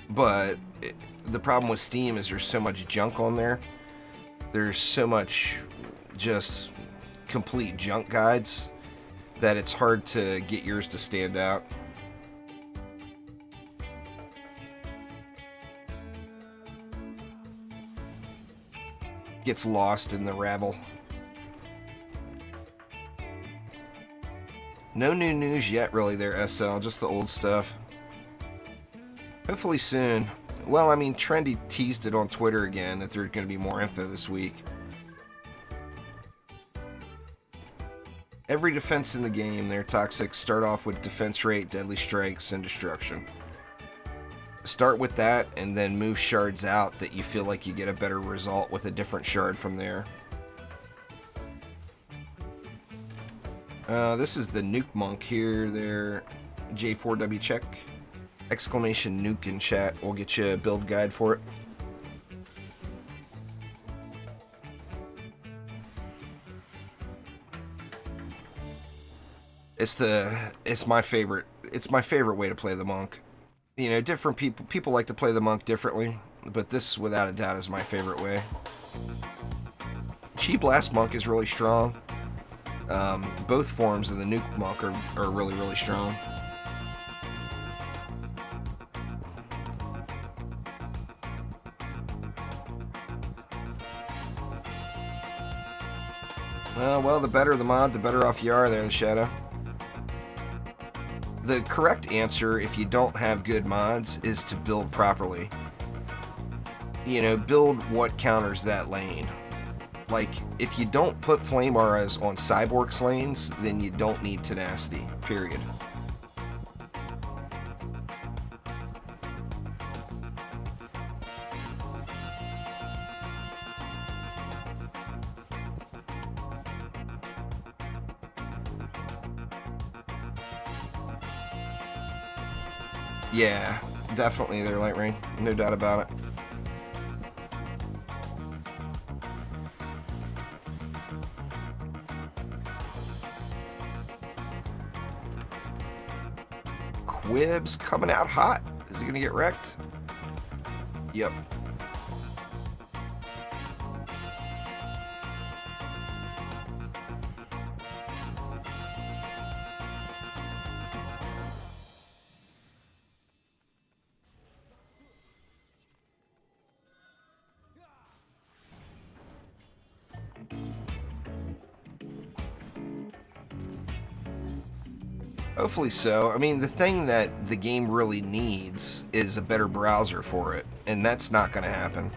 S1: But the problem with Steam is there's so much junk on there. There's so much just complete junk guides that it's hard to get yours to stand out. Gets lost in the rabble. No new news yet really there, SL, just the old stuff. Hopefully soon. Well, I mean, Trendy teased it on Twitter again that there's going to be more info this week. Every defense in the game, they're toxic. Start off with defense rate, deadly strikes, and destruction. Start with that, and then move shards out that you feel like you get a better result with a different shard from there. This is the nuke monk here. There, J4W check. Exclamation nuke in chat. We'll get you a build guide for it. It's my favorite way to play the monk. You know, different people like to play the monk differently, but this without a doubt is my favorite way. Chi Blast monk is really strong. Both forms of the nuke monk are really, really strong. Well, the better the mod, the better off you are there, the Shadow. The correct answer, if you don't have good mods, is to build properly. You know, build what counters that lane. Like, if you don't put flame auras on Cyborg's lanes, then you don't need tenacity, period. Yeah, definitely there, Lightrayne. No doubt about it. Quib's coming out hot. Is he gonna get wrecked? Yep. Hopefully so. I mean, the thing that the game really needs is a better browser for it, and that's not going to happen.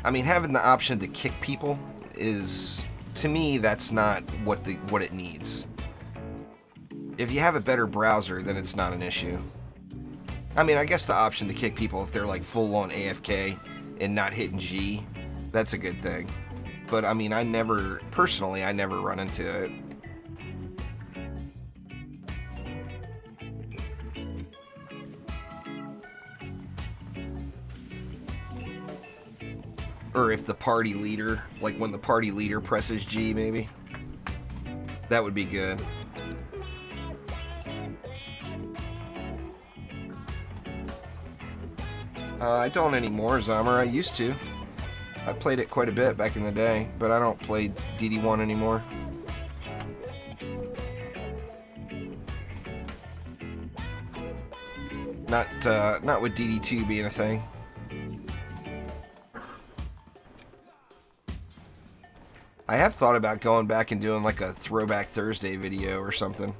S1: I mean, having the option to kick people is, to me, that's not what it needs. If you have a better browser, then it's not an issue. I mean, I guess the option to kick people if they're like full-on AFK and not hitting G, that's a good thing. But I mean, personally, I never run into it. Or if the party leader, like when the party leader presses G, maybe. That would be good. I don't anymore, Zomer. I used to. I played it quite a bit back in the day, but I don't play DD1 anymore. Not with DD2 being a thing. I have thought about going back and doing like a Throwback Thursday video or something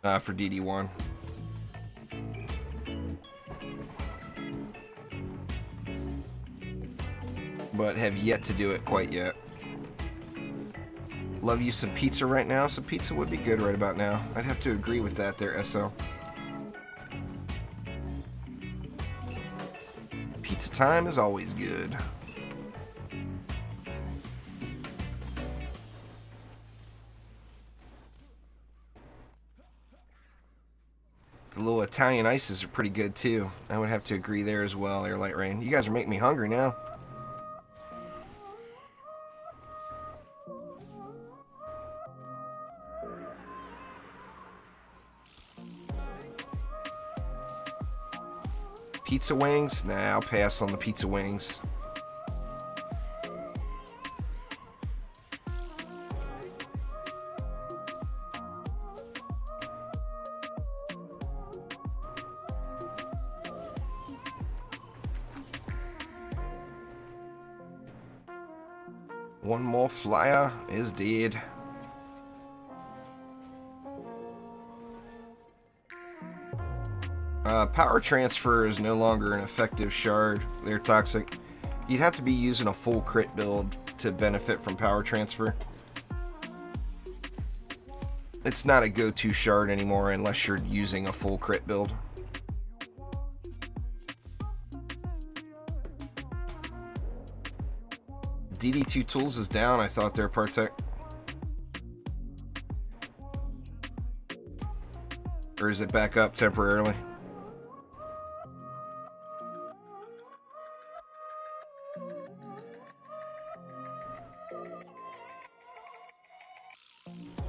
S1: for DD1. But have yet to do it quite yet. Love you some pizza right now. Some pizza would be good right about now. I'd have to agree with that there, SL. Pizza time is always good. The little Italian ices are pretty good too. I would have to agree there as well, there, Lightrayne. You guys are making me hungry now. Pizza wings? Nah, I'll pass on the pizza wings. One more flyer is dead. Power transfer is no longer an effective shard. They're toxic. You'd have to be using a full crit build to benefit from power transfer. It's not a go-to shard anymore unless you're using a full crit build. DD2 tools is down. I thought they're Partech. Or is it back up temporarily?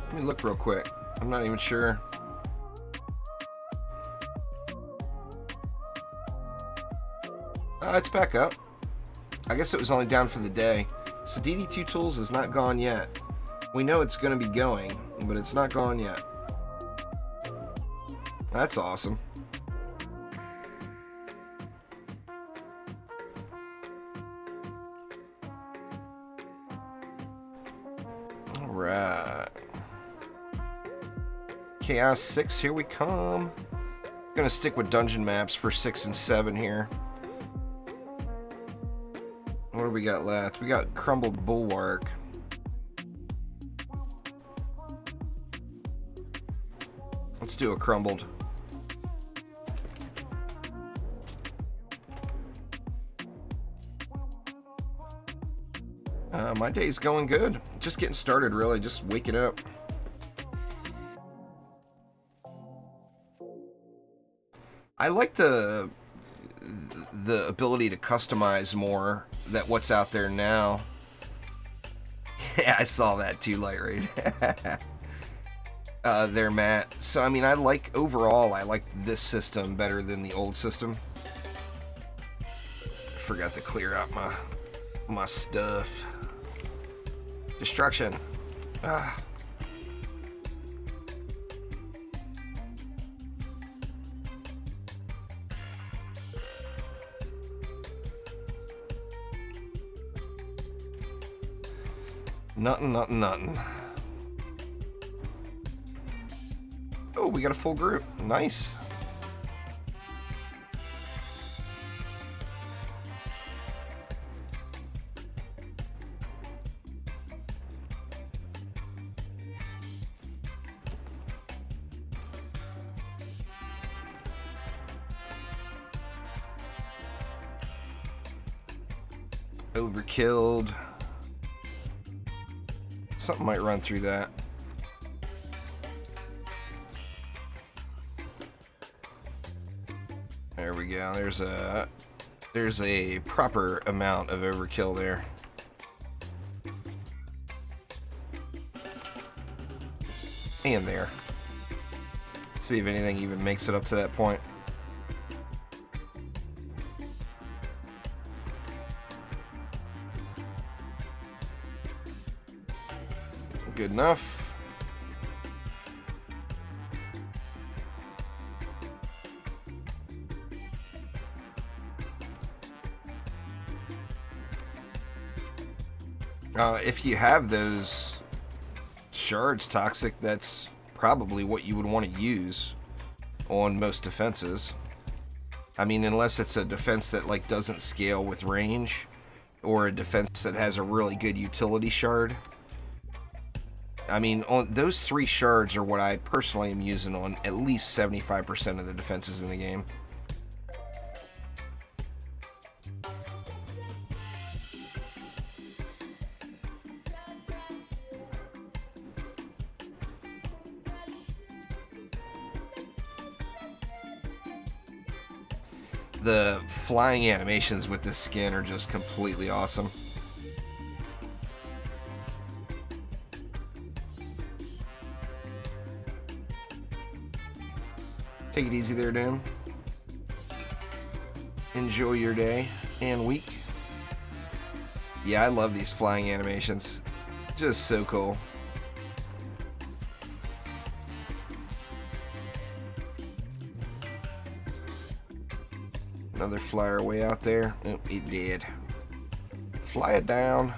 S1: Let me look real quick. I'm not even sure. It's back up. I guess it was only down for the day. So DD2 tools is not gone yet. We know it's going to be going, but it's not gone yet. That's awesome. Alright. Chaos 6, here we come. Gonna stick with dungeon maps for 6 and 7 here. What do we got left? We got Crumbled Bulwark. Let's do a Crumbled. My day's going good. Just getting started, really. Just waking up. I like the ability to customize more than what's out there now. Yeah, I saw that too, Lightrayne. There, Matt. So, I mean, overall, I like this system better than the old system. I forgot to clear out my stuff. Destruction. Ah. Nothing. Oh, we got a full group. Nice. Overkilled. Something might run through that. There we go. There's a proper amount of overkill there. And there. See if anything even makes it up to that point. Good enough. If you have those shards toxic, that's probably what you would want to use on most defenses. I mean, unless it's a defense that like doesn't scale with range, or a defense that has a really good utility shard. I mean, on those 3 shards are what I personally am using on at least 75% of the defenses in the game. The flying animations with this skin are just completely awesome. Take it easy there, Doom. Enjoy your day and week. Yeah, I love these flying animations. Just so cool. Another flyer way out there. Oh, he did. Fly it down.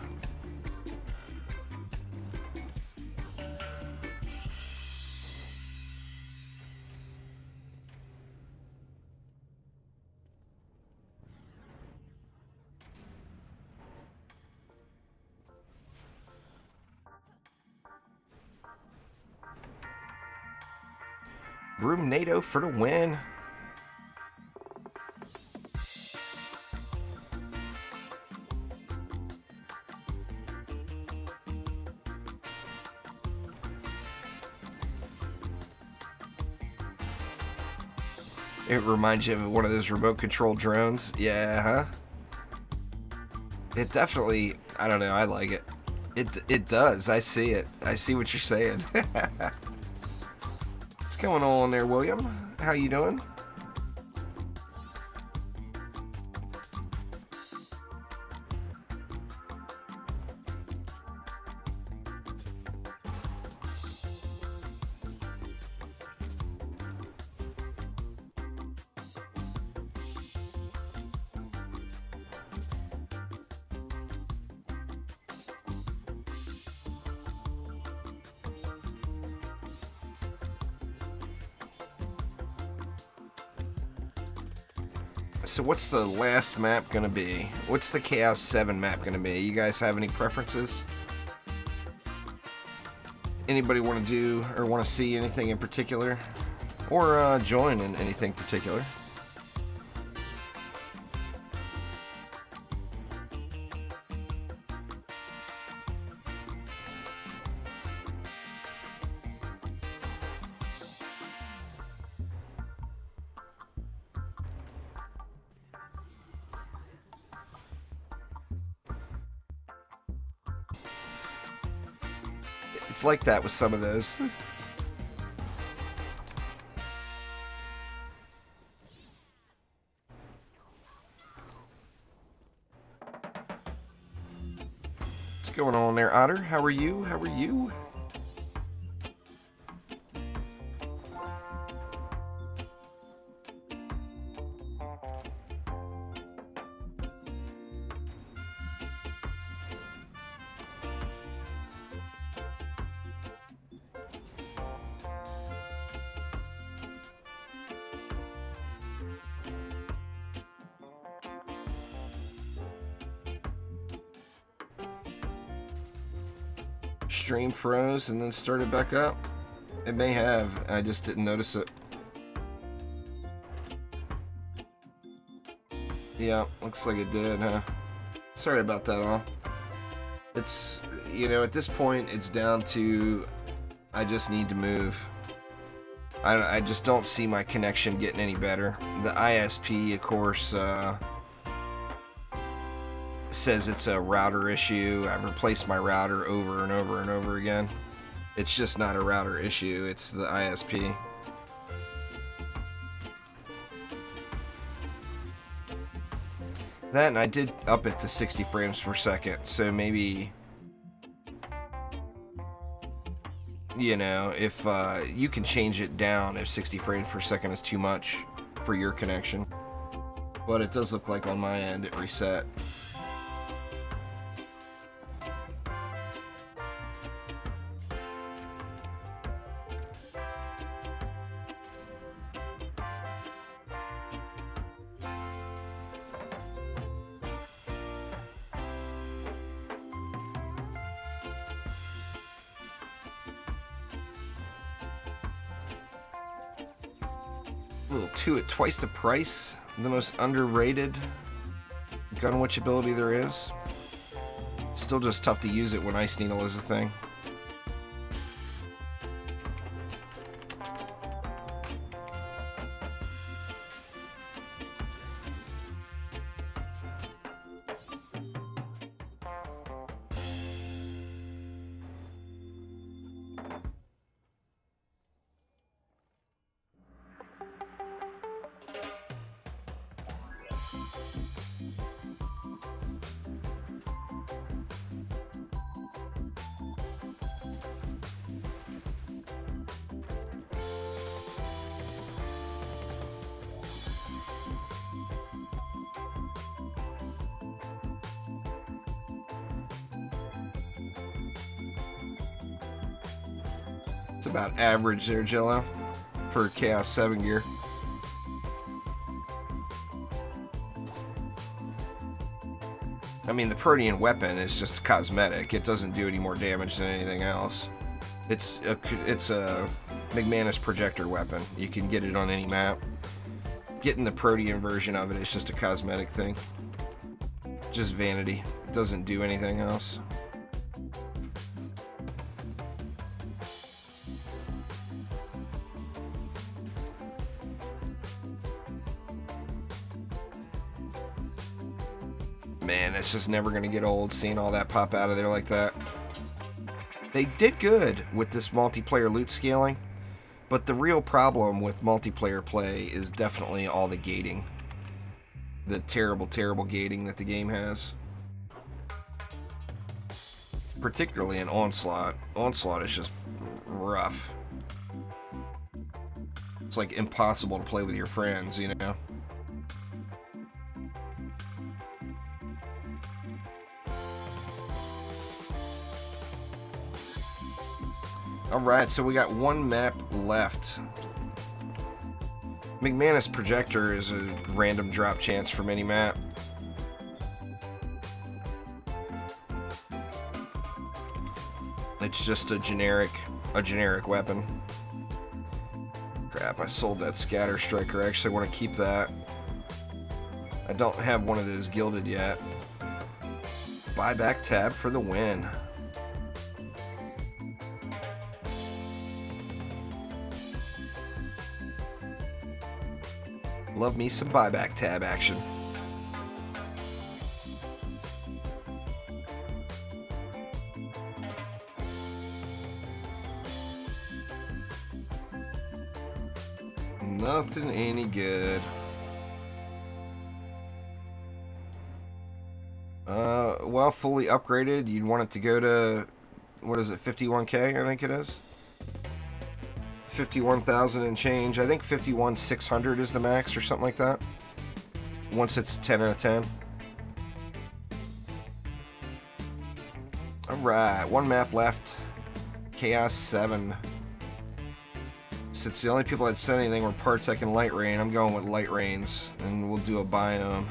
S1: Broom NATO for the win. It reminds you of one of those remote control drones. Yeah, huh? It definitely, I don't know, I like it. It does. I see it. I see what you're saying. What's going on there, William? How you doing? So what's the last map gonna be? What's the Chaos 7 map gonna be? You guys have any preferences? Anybody want to do or want to see anything in particular? Or join in anything particular? It's like that with some of those. What's going on there, Otter? How are you? How are you? Stream froze and then started back up. It may have. I just didn't notice it. Yeah, looks like it did, huh? Sorry about that all. It's, you know, at this point, it's down to I just need to move. I just don't see my connection getting any better. The ISP, of course, says it's a router issue. I've replaced my router over and over and over again. It's just not a router issue, it's the ISP. That, and I did up it to 60 frames per second, so maybe, you know, if you can change it down if 60 frames per second is too much for your connection. But it does look like on my end it reset. Little 2 at twice the price, the most underrated gun witchability there is. Still just tough to use it when Ice Needle is a thing. It's about average there, Jello, for Chaos 7 gear. I mean, the Protean weapon is just a cosmetic. It doesn't do any more damage than anything else. It's a McManus projector weapon. You can get it on any map. Getting the Protean version of it is just a cosmetic thing. Just vanity. It doesn't do anything else. Man, it's just never going to get old seeing all that pop out of there like that. They did good with this multiplayer loot scaling, but the real problem with multiplayer play is definitely all the gating. The terrible, terrible gating that the game has. Particularly in Onslaught. Onslaught is just rough. It's like impossible to play with your friends, you know? Alright, so we got one map left. McManus Projector is a random drop chance from any map. It's just a generic weapon. Crap, I sold that Scatter Striker. I actually want to keep that. I don't have one of those gilded yet. Buyback tab for the win. Love me some buyback tab action. Nothing any good. Well, fully upgraded, you'd want it to go to, what is it, 51K, I think it is? 51,000 and change. I think 51,600 is the max or something like that. Once it's 10 out of 10. Alright, one map left. Chaos 7. Since the only people that said anything were Partech and Lightrayne, I'm going with Lightraynes, and we'll do a biome.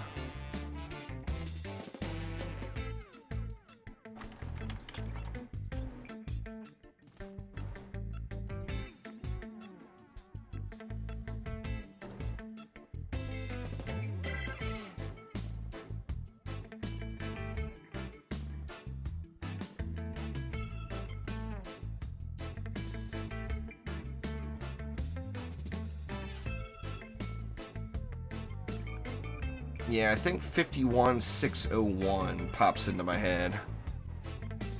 S1: Yeah, I think 51601 pops into my head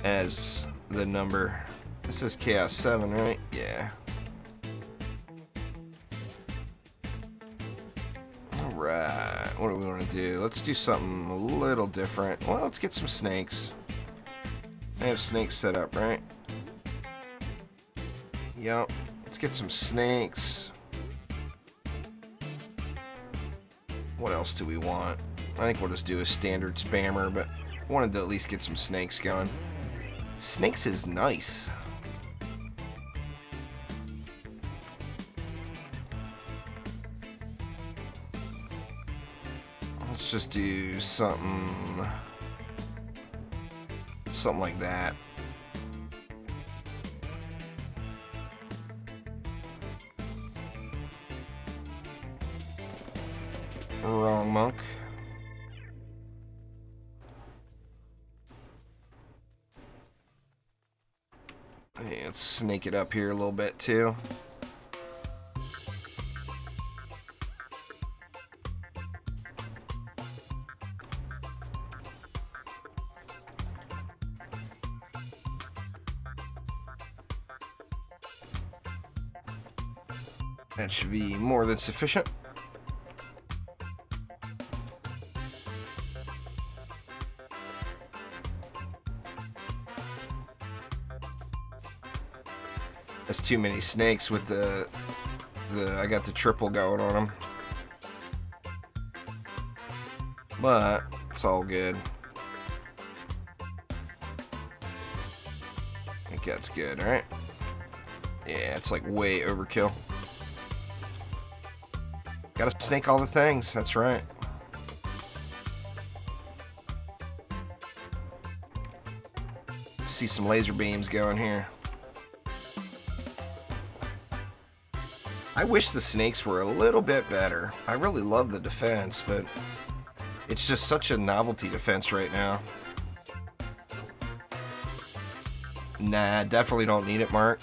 S1: as the number. This is Chaos 7, right? Yeah. Alright, what do we want to do? Let's do something a little different. Well, let's get some snakes. I have snakes set up, right? Yep. Let's get some snakes. What else do we want? I think we'll just do a standard spammer, but I wanted to at least get some snakes going. Snakes is nice. Let's just do something like that. Wrong monk. Hey, let's snake it up here a little bit too. That should be more than sufficient. That's too many snakes with the I got the triple going on them. But it's all good. I think that's good, alright? Yeah, it's like way overkill. Gotta snake all the things, that's right. See some laser beams going here. I wish the snakes were a little bit better. I really love the defense, but it's just such a novelty defense right now. Nah, definitely don't need it, Mark.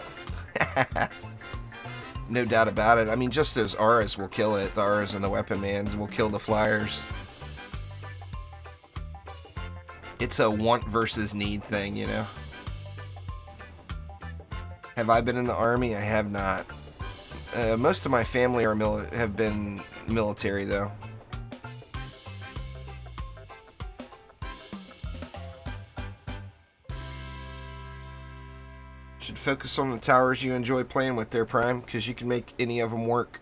S1: No doubt about it. I mean, just those auras will kill it. The auras and the weapon mans will kill the flyers. It's a want versus need thing, you know? Have I been in the army? I have not. Most of my family are have been military, though. Should focus on the towers you enjoy playing with there, Prime, because you can make any of them work.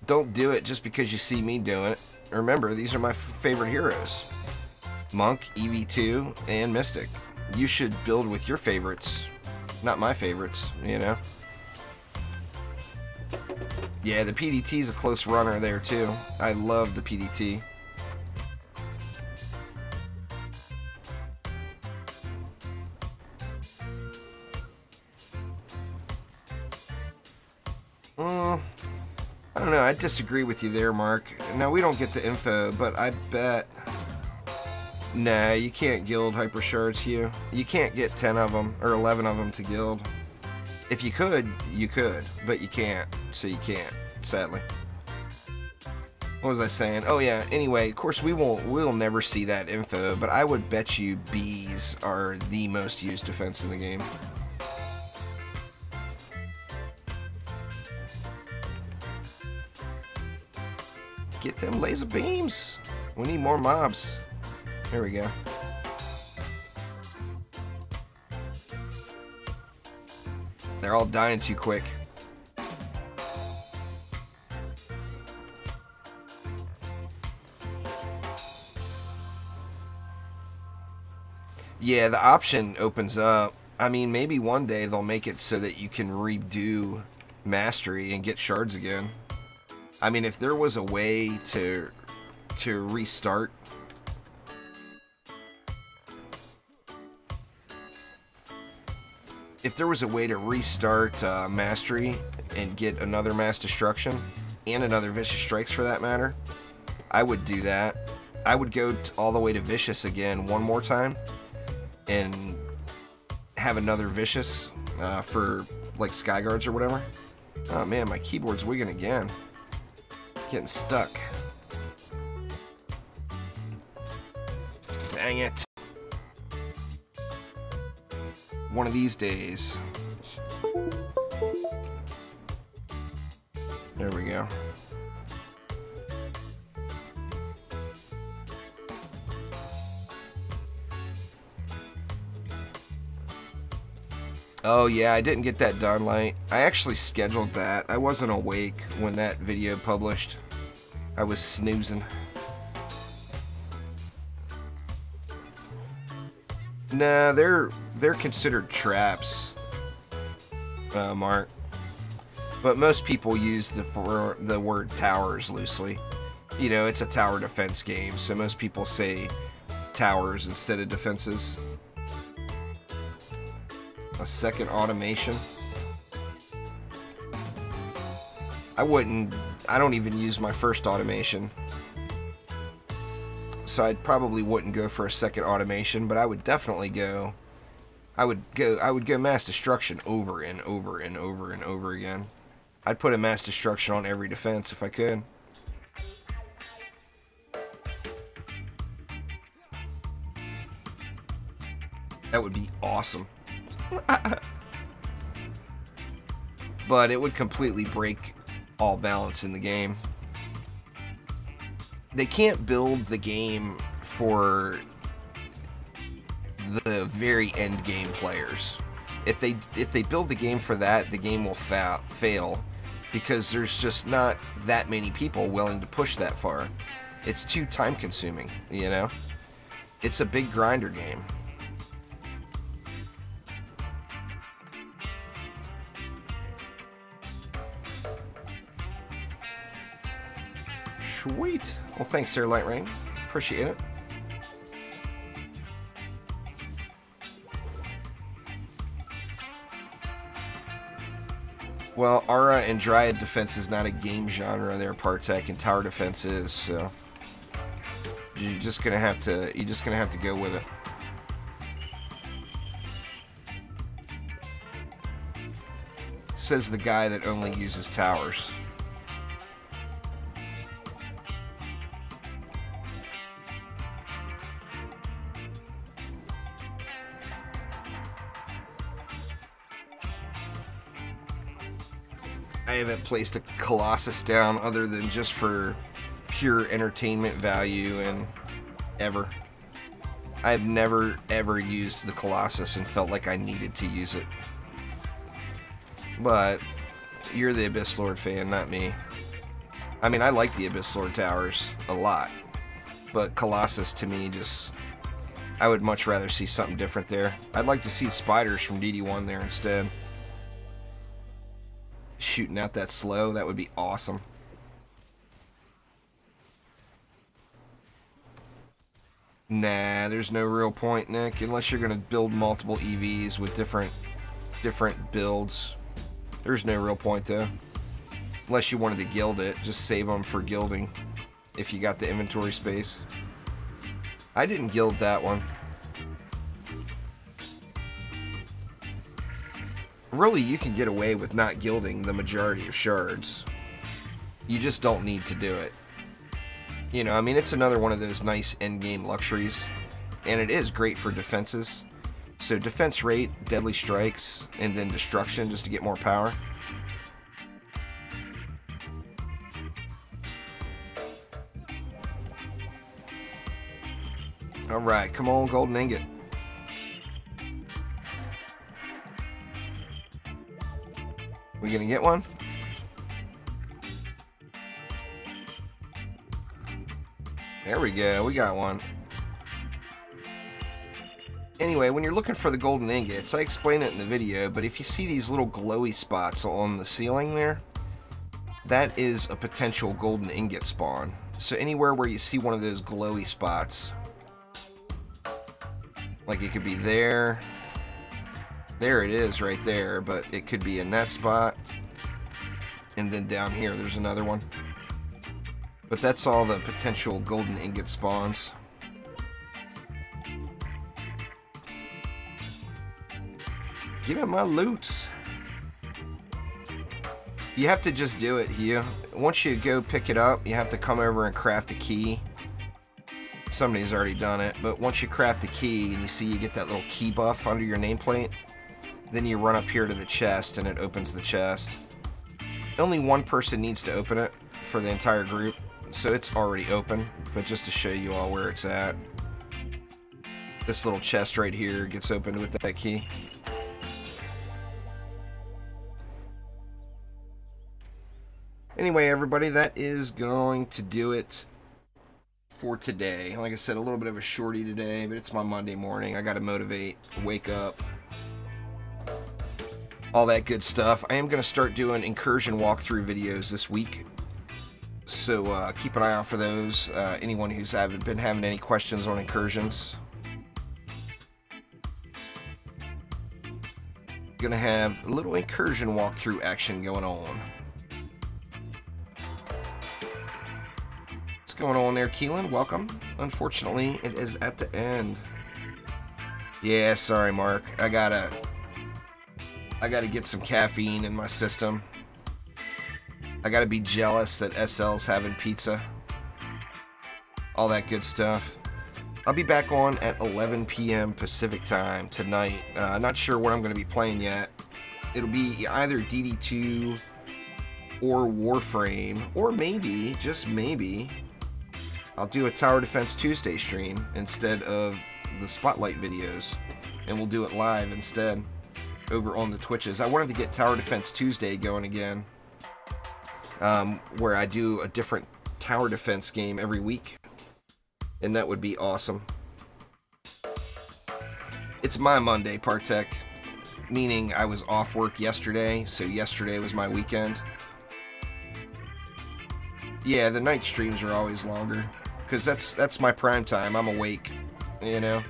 S1: Don't do it just because you see me doing it. Remember, these are my favorite heroes. Monk, EV2, and Mystic. You should build with your favorites, not my favorites, you know? Yeah, the PDT is a close runner there, too. I love the PDT. I don't know, I disagree with you there, Mark. Now, we don't get the info, but I bet... Nah, you can't guild Hyper Shards, Hugh. You can't get 10 of them, or 11 of them to guild. If you could, but you can't, so you can't, sadly. What was I saying? Oh yeah, anyway, of course we'll never see that info, but I would bet you bees are the most used defense in the game. Get them laser beams. We need more mobs. Here we go. They're all dying too quick. Yeah, the option opens up. I mean, maybe one day they'll make it so that you can redo Mastery and get shards again. I mean, if there was a way to restart... If there was a way to restart Mastery and get another Mass Destruction, and another Vicious Strikes for that matter, I would do that. I would go all the way to Vicious again one more time, and have another Vicious for, like, Skyguards or whatever. Oh man, my keyboard's wigging again. Getting stuck. Dang it. One of these days. There we go. Oh yeah, I didn't get that done late. I actually scheduled that. I wasn't awake when that video published. I was snoozing. Nah, they're considered traps, Mark. But most people use the word towers loosely. You know, it's a tower defense game, so most people say towers instead of defenses. A second automation. I don't even use my first automation. So I probably wouldn't go for a second automation, but I would definitely go. I would go mass destruction over and over and over and over again. I'd put a mass destruction on every defense if I could. That would be awesome. But it would completely break all balance in the game. They can't build the game for the very end game players. If they build the game for that, the game will fail because there's just not that many people willing to push that far. It's too time consuming, you know? It's a big grinder game. Sweet. Well, thanks there, Lightrayne. Appreciate it. Well, Aura and Dryad defense is not a game genre there, Partech, and tower defense is, so you're just gonna have to go with it. Says the guy that only uses towers. I haven't placed a Colossus down other than just for pure entertainment value and ever. I've never ever used the Colossus and felt like I needed to use it. But you're the Abyss Lord fan, not me. I mean, I like the Abyss Lord towers a lot, but Colossus to me just, I would much rather see something different there. I'd like to see spiders from DD1 there instead. Shooting out that slow, that would be awesome. Nah, there's no real point, Nick, unless you're gonna build multiple EVs with different builds. There's no real point though. Unless you wanted to guild it, just save them for guilding if you got the inventory space. I didn't guild that one. Really, you can get away with not gilding the majority of shards. You just don't need to do it. You know, I mean, it's another one of those nice endgame luxuries, and it is great for defenses. So defense rate, deadly strikes, and then destruction just to get more power. Alright, come on, golden ingot. We gonna get one? There we go, we got one. Anyway, when you're looking for the golden ingots, I explain it in the video, but if you see these little glowy spots on the ceiling there, that is a potential golden ingot spawn. So anywhere where you see one of those glowy spots, like it could be there, there it is right there, but it could be in that spot, and then down here there's another one. But that's all the potential golden ingot spawns. Give me my loots. You have to just do it here. Once you go pick it up, you have to come over and craft a key. Somebody's already done it, but once you craft the key and you see you get that little key buff under your nameplate, then you run up here to the chest and it opens the chest. Only one person needs to open it for the entire group, so it's already open, but just to show you all where it's at. This little chest right here gets opened with that key. Anyway, everybody, that is going to do it for today. Like I said, a little bit of a shorty today, but it's my Monday morning. I gotta motivate, wake up, all that good stuff. I am gonna start doing incursion walkthrough videos this week, so keep an eye out for those. Anyone who's been having any questions on incursions, gonna have a little incursion walkthrough action going on. Going on there, Keelan? Welcome. Unfortunately, it is at the end. Yeah, sorry, Mark. I gotta get some caffeine in my system. I gotta be jealous that SL's having pizza. All that good stuff. I'll be back on at 11 p.m. Pacific time tonight. Not sure what I'm gonna be playing yet. It'll be either DD2 or Warframe, or maybe, just maybe, I'll do a Tower Defense Tuesday stream instead of the Spotlight videos, and we'll do it live instead over on the Twitches. I wanted to get Tower Defense Tuesday going again, where I do a different Tower Defense game every week, and that would be awesome. It's my Monday, Partek, meaning I was off work yesterday, so yesterday was my weekend. Yeah, the night streams are always longer, because that's my prime time. I'm awake, you know.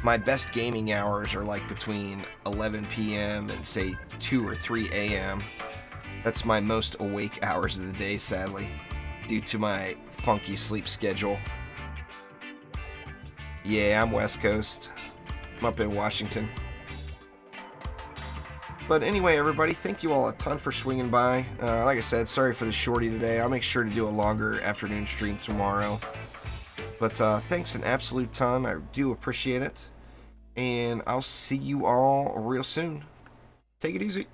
S1: My best gaming hours are like between 11 p.m. and say 2 or 3 a.m. That's my most awake hours of the day, sadly, due to my funky sleep schedule. Yeah, I'm West Coast. I'm up in Washington. But anyway, everybody, thank you all a ton for swinging by. Like I said, sorry for the shorty today. I'll make sure to do a longer afternoon stream tomorrow. But thanks an absolute ton. I do appreciate it. And I'll see you all real soon. Take it easy.